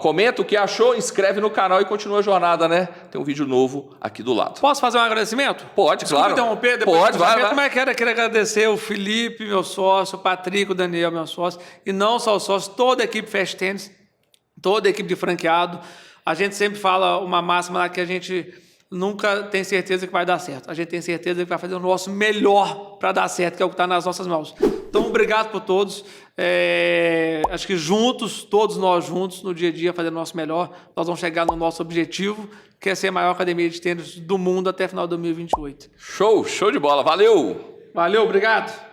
comenta o que achou, inscreve no canal e continua a jornada, né? Tem um vídeo novo aqui do lado. Posso fazer um agradecimento? Pode, claro. Interromper, pode, vai. Mas quero agradecer o Felipe, meu sócio, o Patrick, o Daniel, meu sócio, e não só o sócio, toda a equipe Fast Tenders, toda a equipe de franqueado. A gente sempre fala uma máxima lá que a gente nunca tem certeza que vai dar certo. A gente tem certeza que vai fazer o nosso melhor para dar certo, que é o que está nas nossas mãos. Então, obrigado por todos. Acho que juntos, todos nós juntos, no dia a dia, fazendo o nosso melhor, nós vamos chegar no nosso objetivo, que é ser a maior academia de tênis do mundo até final de 2028. Show de bola. Valeu! Valeu, obrigado!